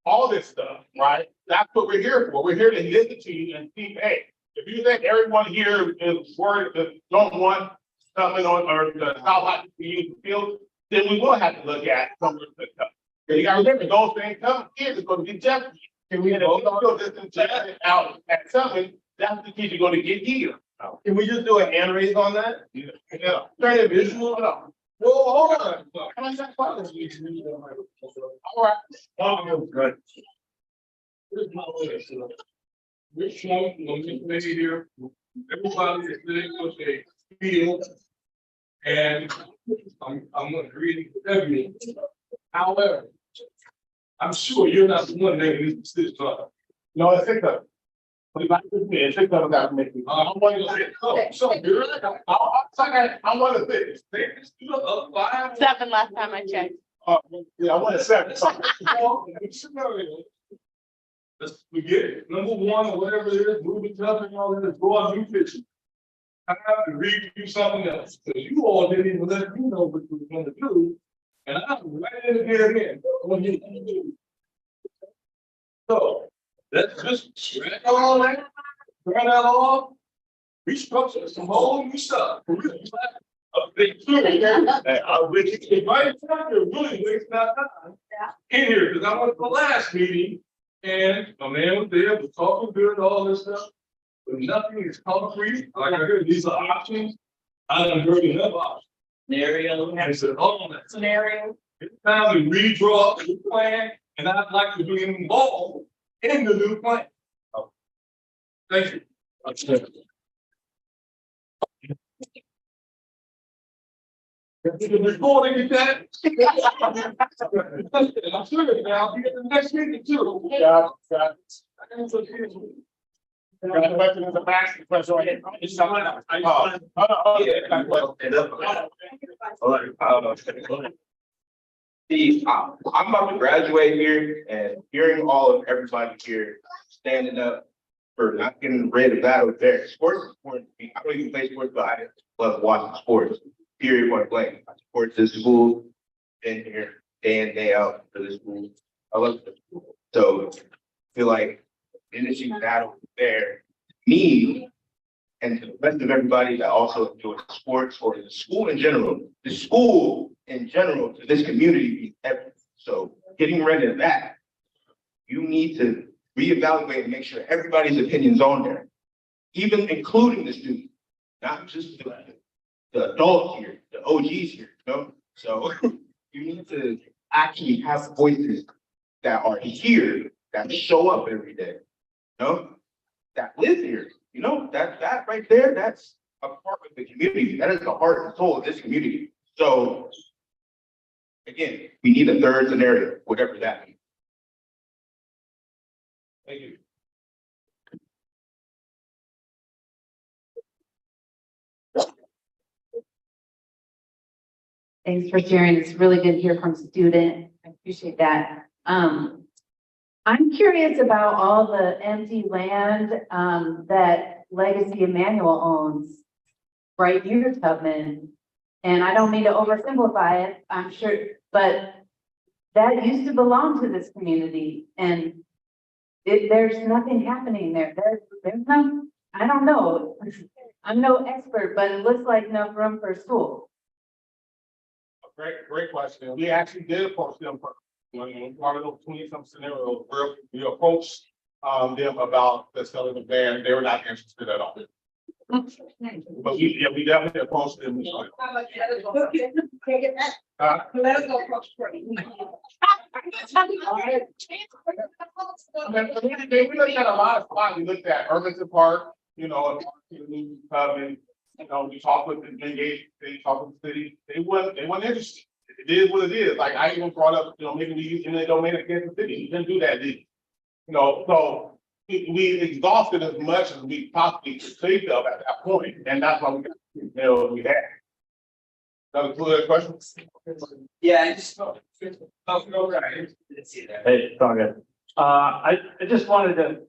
all this stuff, right? That's what we're here for. We're here to listen to you and see, hey, if you think everyone here is worried that don't want Tubman on or the South Side to be used in the field, then we will have to look at some of the stuff. You gotta remember, those things come here is going to get Jefferson. Can we vote on this and check it out at something? That's the key you're going to get here. Can we just do an hand raise on that? Yeah. Turn it visual. Well, hold on. Can I say something? All right. Good. Which one, on this lady here, everybody is sitting with a field. And I'm gonna agree with everything. However, I'm sure you're not the one making this decision. No, it's picked up. It's picked up that making. I want to say, so you're right. I want to say this. 7 last time I checked. Yeah, I want to say. Let's forget it. Number one, or whatever it is, moving up and all that, is draw a new picture. I have to read you something else, because you all didn't even let me know what you were gonna do. And I'm right in here again. What you gonna do? So, let's just scratch all that, turn that off, restructure some whole new stuff. Update through. I wish you right now, you're really wasting our time. In here, because I went to the last meeting, and a man was there, was talking good, all this stuff. But nothing is concrete, like I heard, these are options. I done heard enough options. Scenario. And I said, hold on, that scenario. It's time to redraw the plan, and I'd like to be involved in the new plan. Thank you. The recording is that. I'm sure now, I'll be at the next meeting too. Yeah. Question is a basket question. See, I'm about to graduate here and hearing all of everybody here standing up for not getting rid of that over there. Sports is important to me. I don't even play sports, but I love watching sports. Period, point blank. I support this school, been here day in, day out for this school. I love this school. So I feel like finishing that over there, me and to the rest of everybody that also enjoys sports or the school in general, to this community means everything. So getting rid of that, you need to reevaluate and make sure everybody's opinion's on there, even including the students, not just the adults here, the OGs here, you know? So you need to actually have voices that are here, that show up every day, you know? That live here, you know, that right there, that's a part of the community. That is the heart and soul of this community. So again, we need a third scenario, whatever that means. Thank you. Thanks for sharing. It's really good to hear from student. I appreciate that. I'm curious about all the empty land that Legacy Emmanuel owns right near Tubman. And I don't mean to oversimplify it, I'm sure, but that used to belong to this community, and there's nothing happening there. There's no, I don't know. I'm no expert, but it looks like no room for school. Great question. We actually did approach them for one of those 20-some scenarios where we approached them about the selling the van, they were not interested at all. But we definitely approached them. Let us go across the We looked at a lot of spots. We looked at Irvington Park, you know, we talked with the engaged, they talked with the city. They weren't interested. It is what it is. Like I even brought up, maybe we use in the domain against the city. You didn't do that, did you? So we exhausted as much as we possibly could think of at that point, and that's why we got, we had. That was a good question. Yeah, I just. Hey, it's all good. I just wanted to,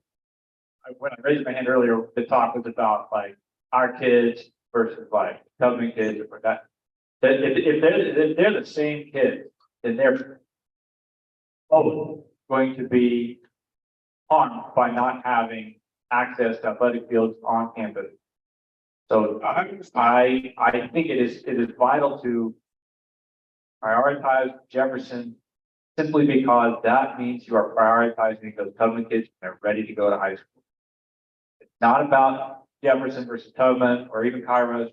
when I raised my hand earlier, the talk was about like our kids versus like government kids or that. If they're the same kids, then they're both going to be harmed by not having access to athletic fields on campus. So I think it is vital to prioritize Jefferson simply because that means you are prioritizing those Tubman kids when they're ready to go to high school. It's not about Jefferson versus Tubman or even Kairos.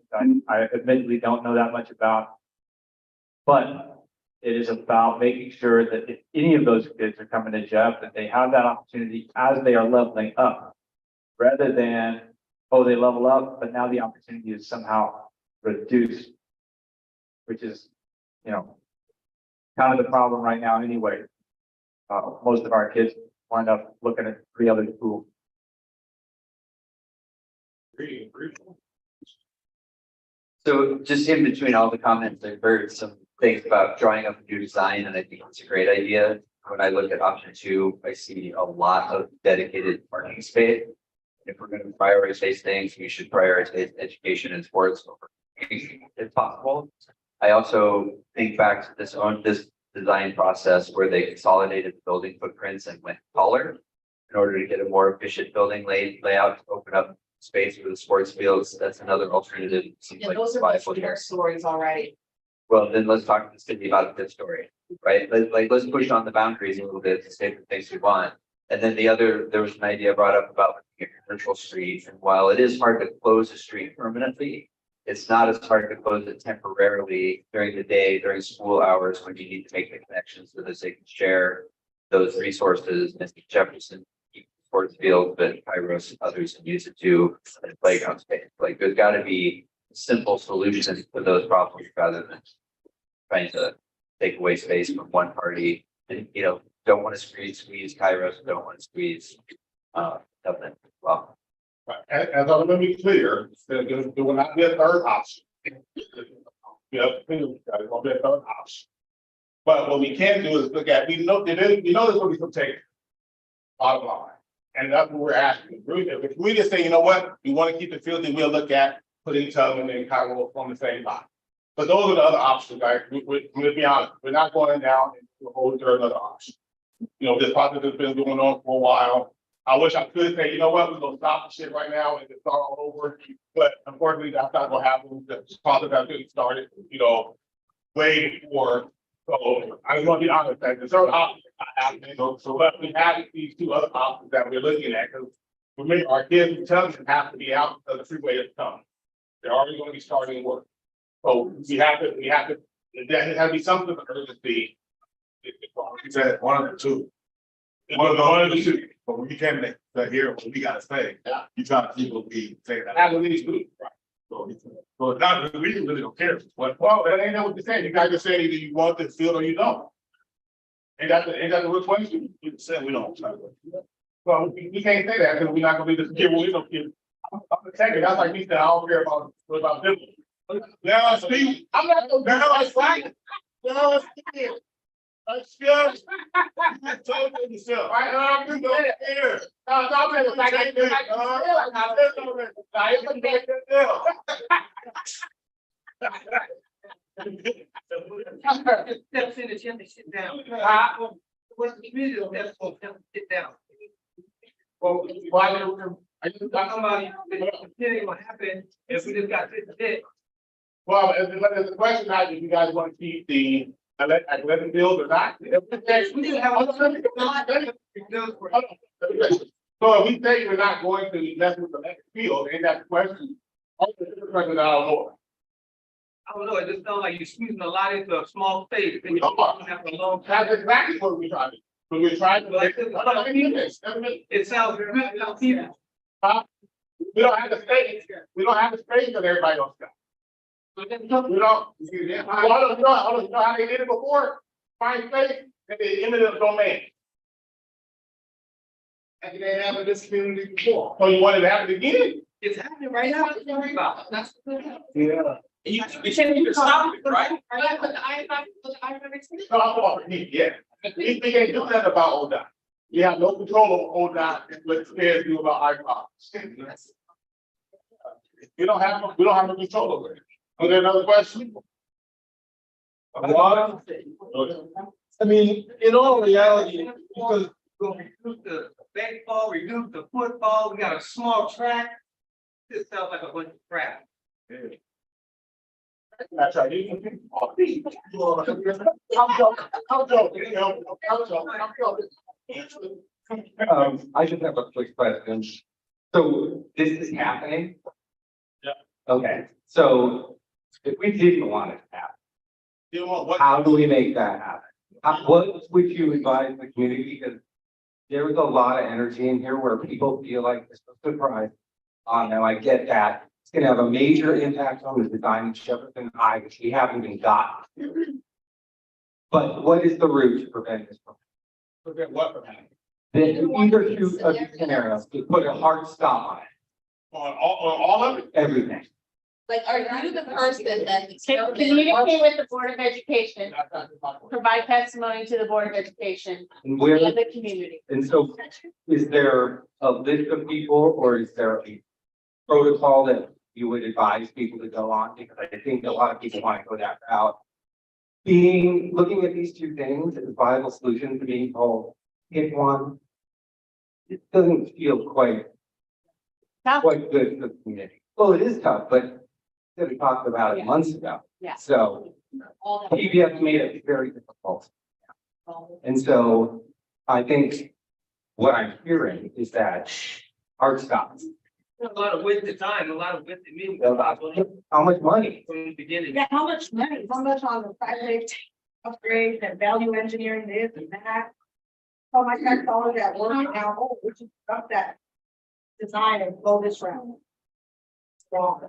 I admittedly don't know that much about, but it is about making sure that if any of those kids are coming to Jeff, that they have that opportunity as they are leveling up, rather than, oh, they level up, but now the opportunity is somehow reduced, which is, kind of the problem right now anyway. Most of our kids wind up looking at 3 other schools. So just in between all the comments, I've heard some things about drawing up a new design, and I think it's a great idea. When I look at option 2, I see a lot of dedicated parking space. If we're going to prioritize things, we should prioritize education and sports over if possible. I also think back to this design process where they consolidated the building footprints and went taller in order to get a more efficient building layout to open up space for the sports fields. That's another alternative. Seems like those are viable much bigger here. stories already. Well, then let's talk to the city about the fifth story, right? Let's push on the boundaries a little bit to say the things we want. And then there was an idea brought up about looking at commercial streets. And while it is hard to close a street permanently, it's not as hard to close it temporarily during the day, during school hours, when you need to make the connections so that they can share those resources. And Jefferson, sports field, but Kairos and others can use it to playground space. Like there's got to be simple solutions to those problems rather than trying to take away space from one party. And don't want to squeeze Kairos, don't want to squeeze Dublin. Well, Right. As I want to be clear, there will not be a third option. There will be a third option. But what we can do is look at, we know there's going to be some take bottom line. And that's what we're asking. If we just say, you know what, we want to keep the field, then we'll look at putting Tubman and Cairo on the same line. But those are the other options, guys. We'll be honest, we're not going down into a whole third other option. This process has been going on for a while. I wish I could say, you know what, we're gonna stop the shit right now and just start all over. But unfortunately, that's not what happened. The process has been started, way before. So I just want to be honest that the third option is not happening. So let me have these 2 other options that we're looking at, because for me, our kids Tubman have to be out of the freeway is coming. They're already going to be starting work. So we have to, there has to be something of urgency. He said one of the two. One of the two. But when you came to hear what we gotta say, you trying to see what we say that. That's what these do. Right. So it's not, we really don't care. Well, that ain't what you're saying. You guys just said either you want the field or you don't. Ain't that the real question? You said we don't. Well, we can't say that because we're not gonna be this kid. We don't give. I'm gonna take it. That's like me saying I don't care about them. Now, Steve, I'm not gonna do it like no, Steve. Excuse. You told me yourself. I don't care. No, it's like I do. Steps in the gym to sit down. What's the video? That's for them to sit down. Well, why Somebody, depending what happened, if we just got this. well, the question now, if you guys want to keep the athletic field or not. We didn't have. So if we say we're not going to mess with the next field, ain't that the question? All the different questions I don't know. I don't know, it just sounds like you're squeezing a lot into a small space. And We you're are. doing that for a long time. That's exactly what we're trying to do. But we're trying to, let me finish. It sounds good, now, people. We don't have the space, we don't have the space that everybody else got. We don't, you know how they did it before? Find space, and they eminent domain. And they didn't have it in this community before, so you wanted to have it again? It's happening right now, what you worry about? That's. Yeah. You can't even stop it, right? No, I'm talking, yeah. We can't do that about ODOT. We have no control over ODOT and what spares do about our costs. We don't have no control over it. Was there another question? I mean, in all reality, because We'll reduce the baseball, reduce the football, we got a small track. This sounds like a bunch of crap. That's right. I'm joking. I just have a quick question. So this is happening? Yeah. Okay, so if we didn't want it to happen, You want what? how do we make that happen? What would you advise the community? Because there was a lot of energy in here where people feel like this was a surprise. Now I get that. It's gonna have a major impact on the design of Jefferson High, which we haven't even got. But what is the route to prevent this from Prevent what from happening? happening? Then either two of these scenarios, to put a hard stop on it, On all of it? everything. Like, are you the person that? Communicate with the Board of Education, provide testimony to the Board of Education, And where, and the community. and so is there a list of people or is there a protocol that you would advise people to go on? Because I think a lot of people want to go that route. Looking at these two things as viable solutions to being told, pick one, it doesn't feel quite good for the community. Well, it is tough, but we talked about it months ago. Yeah. So PBS made it very difficult. And so I think what I'm hearing is that hard stops. A lot of wasted time, a lot of wasted meetings. How much money? From the beginning. Yeah, how much money, how much on the project upgrade and value engineering this and that? Oh, my tax dollars at work now, oh, we should stop that design and go this round. Wrong.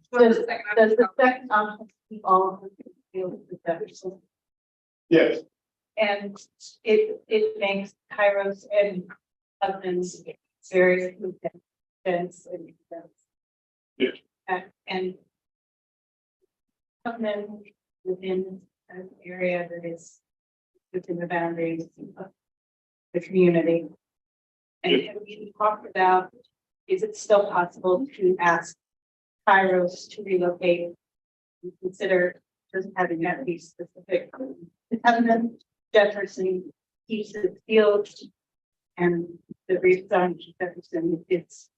Does the second option keep all of the field with Jefferson? Yes. And it makes Kairos and Husbands very dense and Yes. and Husband within an area that is within the boundaries of the community. And have you talked about, is it still possible to ask Kairos to relocate? And consider just having that be specific. Husband, Jefferson, keeps the field, and the rezone to Jefferson, it's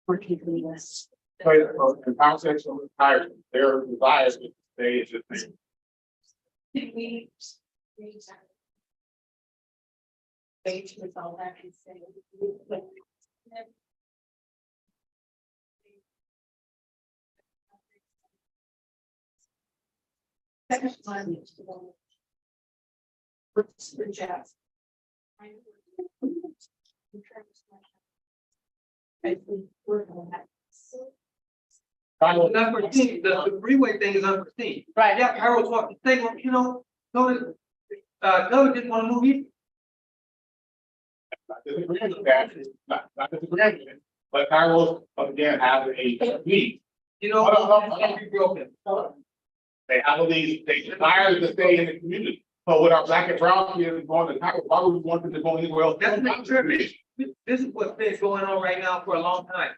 working for us. The conversation with tires, their desire is to stay as a thing. We wait to resolve that and say. Second one. What's the jazz? I think we're on that. It's unforeseen, the freeway thing is unforeseen. Right. Yeah, Harold's walking, they, you know, Governor didn't want to move either. Not disagreeing with that, not disagreeing with it, but Kairos, again, have a need. You know, it's gonna be broken. They have a lease, they desire to stay in the community. So with our black and brown kids going to Kairos, why would we want them to go anywhere else? That's not true. This is what's been going on right now for a long time.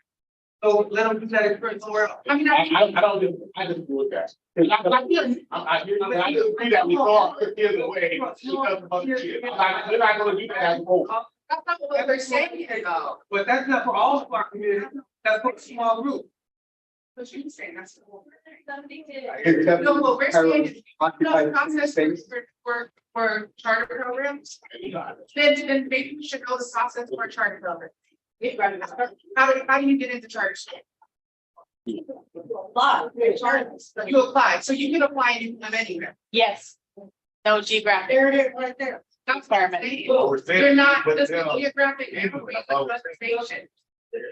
So let them do that experience somewhere else. I mean, I disagree with that. I hear you, I disagree that we throw our kids away because of other kids. We're not gonna do that as a whole. That's not what they're saying, though. But that's not for all of our communities, that's for a small group. But you're saying that's the whole thing. Somebody did. Except No, what we're saying is, no, occupied process space. for charter programs. Then maybe we should go the process for a charter program. How do you get into charter school? You apply, so you can apply in anywhere. Yes. No geographic. There it is, right there. That's what I'm saying. You're not, this is geographic. Station.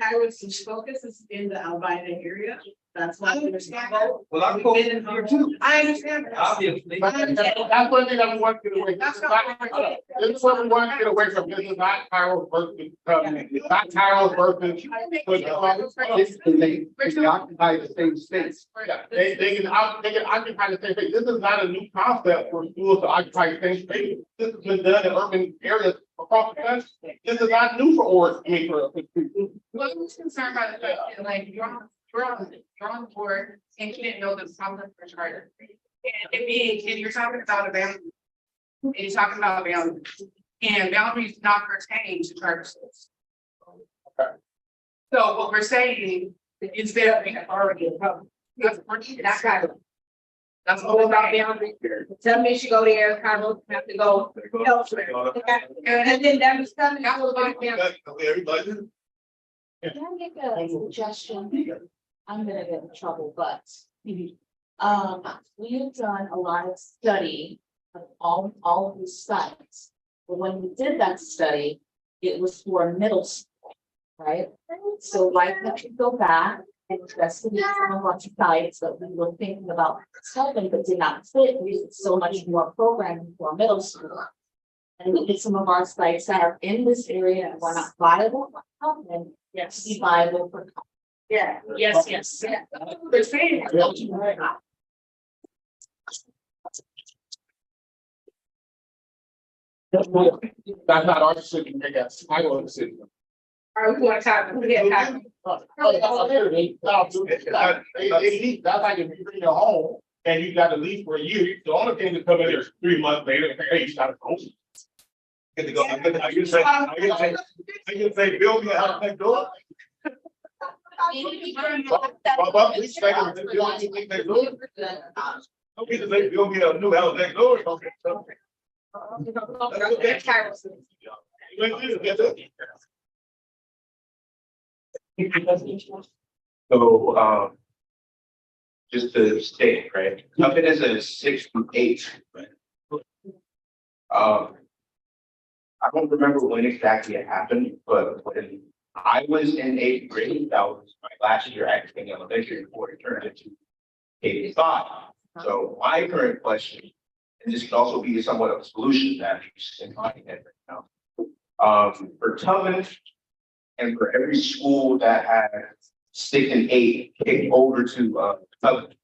Harrison's focus is in the Albina area. That's I understand. Well, I'm going in here too. I understand. that. Obviously. I understand. That's one thing I want to get away. That's not what we're saying. This is what we want to get away from. This is not Kyle's versus, it's not Kyle's versus. They occupy the same space. Yeah, they can occupy the same space. This is not a new concept for schools to occupy the same space. This has been done in urban areas across the country. This is not new for Oregon. I mean, Well, I'm just concerned by the fact that like you're on board and you didn't know the problem for charter. And you're talking about a boundary. And you're talking about boundaries. And boundaries not pertaining to charter schools. Okay. So what we're saying is that we have already come. That's right. That's all about boundaries. Tell me she go there, Carlos have to go elsewhere. And then that was coming, that was about boundaries. everybody. Can I make a suggestion? I'm gonna get in trouble, but. We have done a lot of study of all of these sites. But when we did that study, it was for middle school, right? So like, we should go back and investigate some of our sites that we were thinking about helping, but did not fit. We did so much more programming for middle school. And look at some of our sites that are in this area and were not viable for helping. Yes, be viable for. Yeah, yes. Yeah. They're saying. That's not our decision, I guess. I will decision. Are we going to have, we get time? That's like if you bring your home and you got to leave for a year, the only thing that come in there is 3 months later, and say, hey, you gotta go. Get to go. I can say, build me a house next door. But we say, build me next door. Don't get to say, build me a new house next door. So, just to state, right, Tuffin is a 6 to 8, right? I don't remember when exactly it happened, but when I was in 8th grade, that was my last year actually in elementary before it turned into K-5. So my current question, and this could also be somewhat of a solution that I'm in my head right now. For Tuffin and for every school that has 6 and 8 kicked over to Tuffin,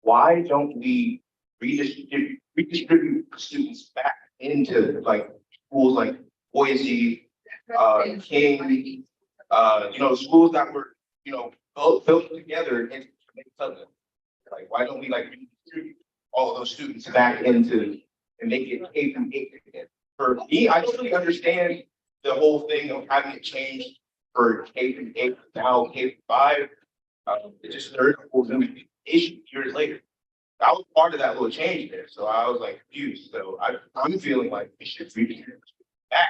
why don't we redistribute students back into like schools like Boise, King, schools that were, built together into Tuffin? Like, why don't we like redistribute all of those students back into and make it K through 8 again? For me, I totally understand the whole thing of having it changed for K through 8 now K through 5. It just third school issue years later. I was part of that little change there, so I was like confused. So I'm feeling like we should redistribute back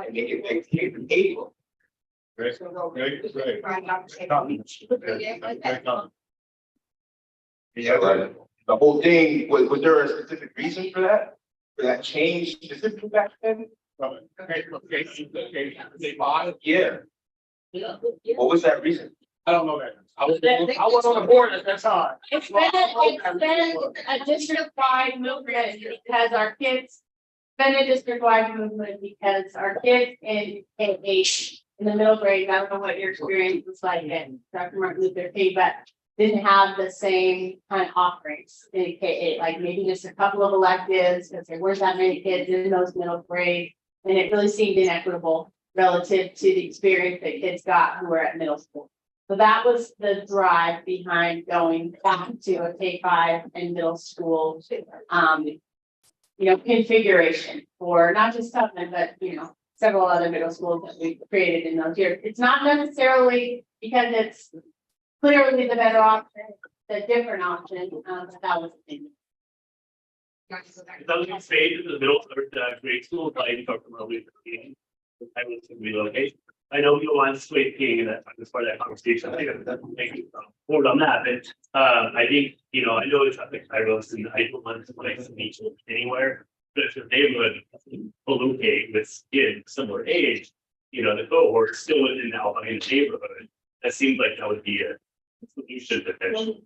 and make it K through 8. Yeah, right. The whole thing, was there a specific reason for that? For that change specifically back then? Yeah. What was that reason? I don't know that. I was on the board at that time. It's been a district-wide movement because our kids, been a district-wide movement because our kids in K-8, in the middle grade, I don't know what your experience was like in Dr. Martin Luther King, but didn't have the same kind of offerings in K-8, like maybe just a couple of electives, because there weren't that many kids in those middle grade. And it really seemed inequitable relative to the experience that kids got who were at middle school. So that was the drive behind going back to a K-5 and middle school, configuration for not just Tubman, but, several other middle schools that we created in those years. It's not necessarily because it's clearly the better option, the different option, that was. the thing. It doesn't say in the middle of the grade school, but I talked about it. I was in relocation. I know you don't want to sway king and that as part of that conversation. I think that's maybe forward on that, but I think, you know, I know it's not like Kairos and I don't want to place in each anywhere. But if the neighborhood co-locate with kids similar age, you know, the cohort still within the Albany neighborhood, that seems like that would be a solution potentially.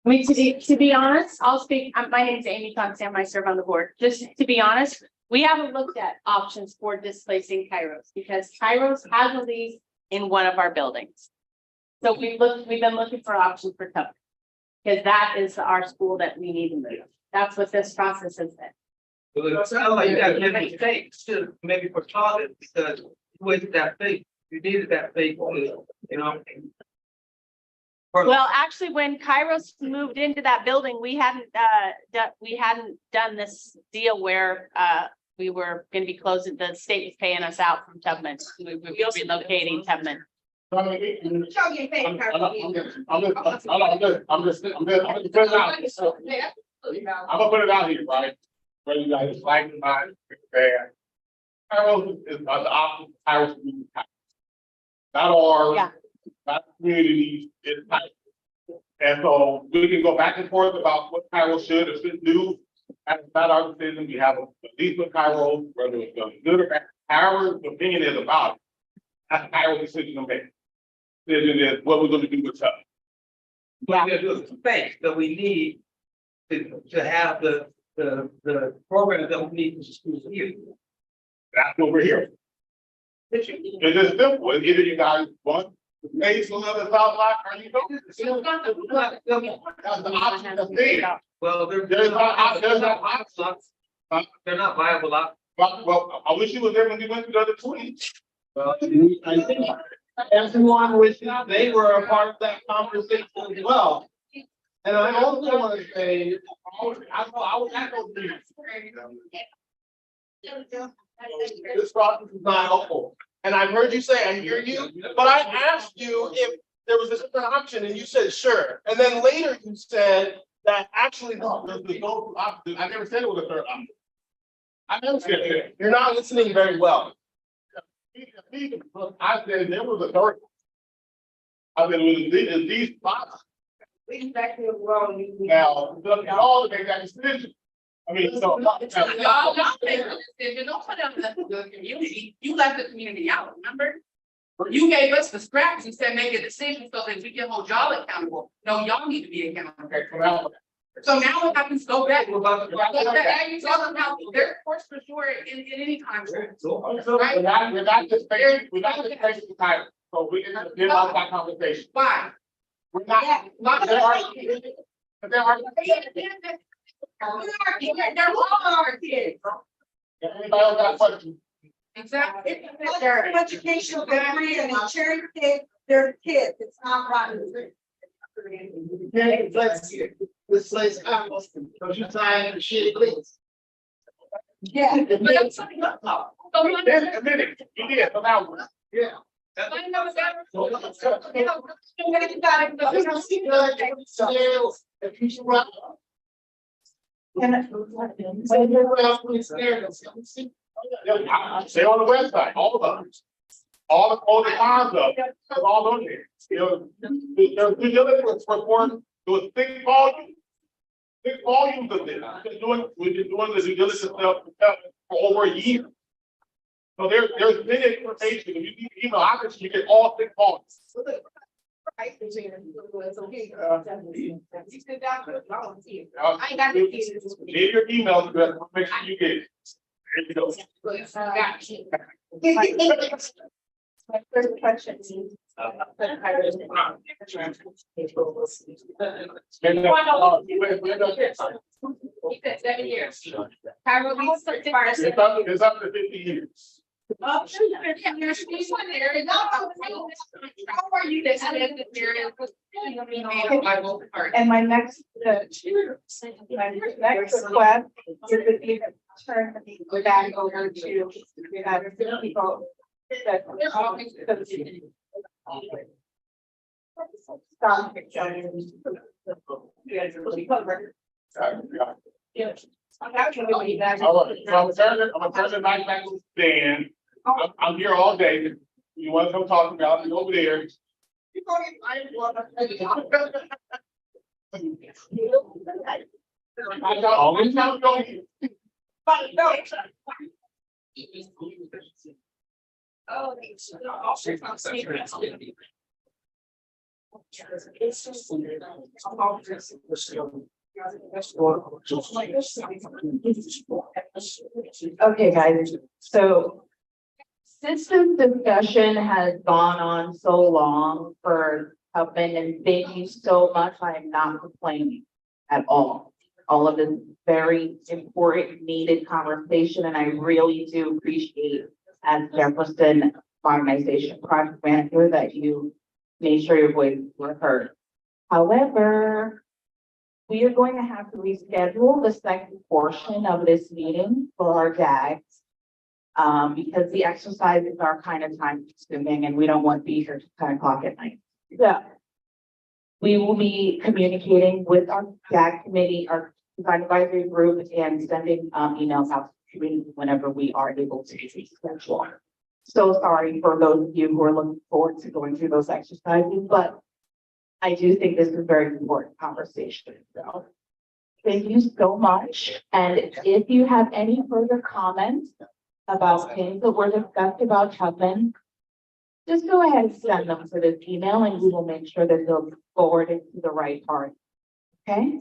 I mean, to be honest, I'll speak, my name's Amy Constam, I serve on the board. Just to be honest, we haven't looked at options for displacing Kairos because Kairos has a lease in one of our buildings. So we've been looking for options for Tubman. Because that is our school that we need to move. That's what this process has been. Well, it sounds like you got many things to maybe for target because with that thing, you needed that thing, you know. Well, actually, when Kairos moved into that building, we hadn't done this deal where we were gonna be closing, the state was paying us out from Tubman. We were relocating Tubman. I'm just putting it out. I'm gonna put it out here, right? Where you guys like my fair. Kairos is the option, Kairos community. Not ours. Yeah. Not community, it's type. And so we can go back and forth about what Kairos should or shouldn't do. That's not our decision. We have a lease with Kairos, whether it's good or bad. Our opinion is about it. That's Kairos decision to make. Decision is what we're gonna do with stuff. But there's space that we need to have the program that we need to schools here. That's what we're here. It's just simple. It's either you guys want the space on the other South Block or you don't. That's the option that's there. Well, There's not options. they're not viable options. Well, I wish you was there when we went to the other 20. Well, I think everyone wishes they were a part of that conversation as well. And I also want to say, I was at those meetings. This process is not helpful. and I've heard you say, I hear you, but I asked you if there was a different option and you said, sure. And then later you said that actually, no, There's no option. I never said it was a third option. I never said that. you're not listening very well. I said there was a third. I said it was these spots. Now, it all make that decision. I mean, so. Y'all made a decision, don't put it on the community, you left the community out, remember? You gave us the scraps and said make a decision so that we can hold y'all accountable, no, y'all need to be accountable. So now it happens to go back. Now you talking about their force for sure in any contract. We're not just facing the title, so we can get off that conversation. Why? We're not, there are. They're all our kids. Anybody else got questions? Exactly. Their educational degree and a cherry pick their kids, it's not right. Let's don't you sign the shitty lease? Yeah. But I'm saying, A minute, you did, so now. Yeah. I know that. Stay on the website, all of them. All the times of, it's all on there. You know, there's due diligence report, there was 6 volumes. 6 volumes of this. We've been doing the due diligence stuff for over a year. So there's many information. If you need email, obviously you get all 6 volumes. I ain't got Give your email address, make sure you get it. There you go. My first question is. He said 7 years. It's up to 50 years. How are you that said that there is? And my next request is that turn the back over to people. Stop. All right, so I'm gonna turn the mic back to Dan. I'm here all day. You want to come talk about it over there? I got all this time going. Okay, guys, so since this discussion has gone on so long for Tubman, and thank you so much, I am not complaining at all. All of this very important, needed conversation, and I really do appreciate as Jefferson Modernization Project Manager that you made sure your voices were heard. However, we are going to have to reschedule the second portion of this meeting for our DAGs. Because the exercises are kind of time consuming and we don't want to be here till 10 o'clock at night. So we will be communicating with our DAG committee, our design advisory group, and sending emails out to the community whenever we are able to reschedule. So sorry for those of you who are looking forward to going through those exercises, but I do think this is a very important conversation. So thank you so much. And if you have any further comments about things that were discussed about Tubman, just go ahead and send them to this email and we will make sure that they'll forward it to the right party. Okay?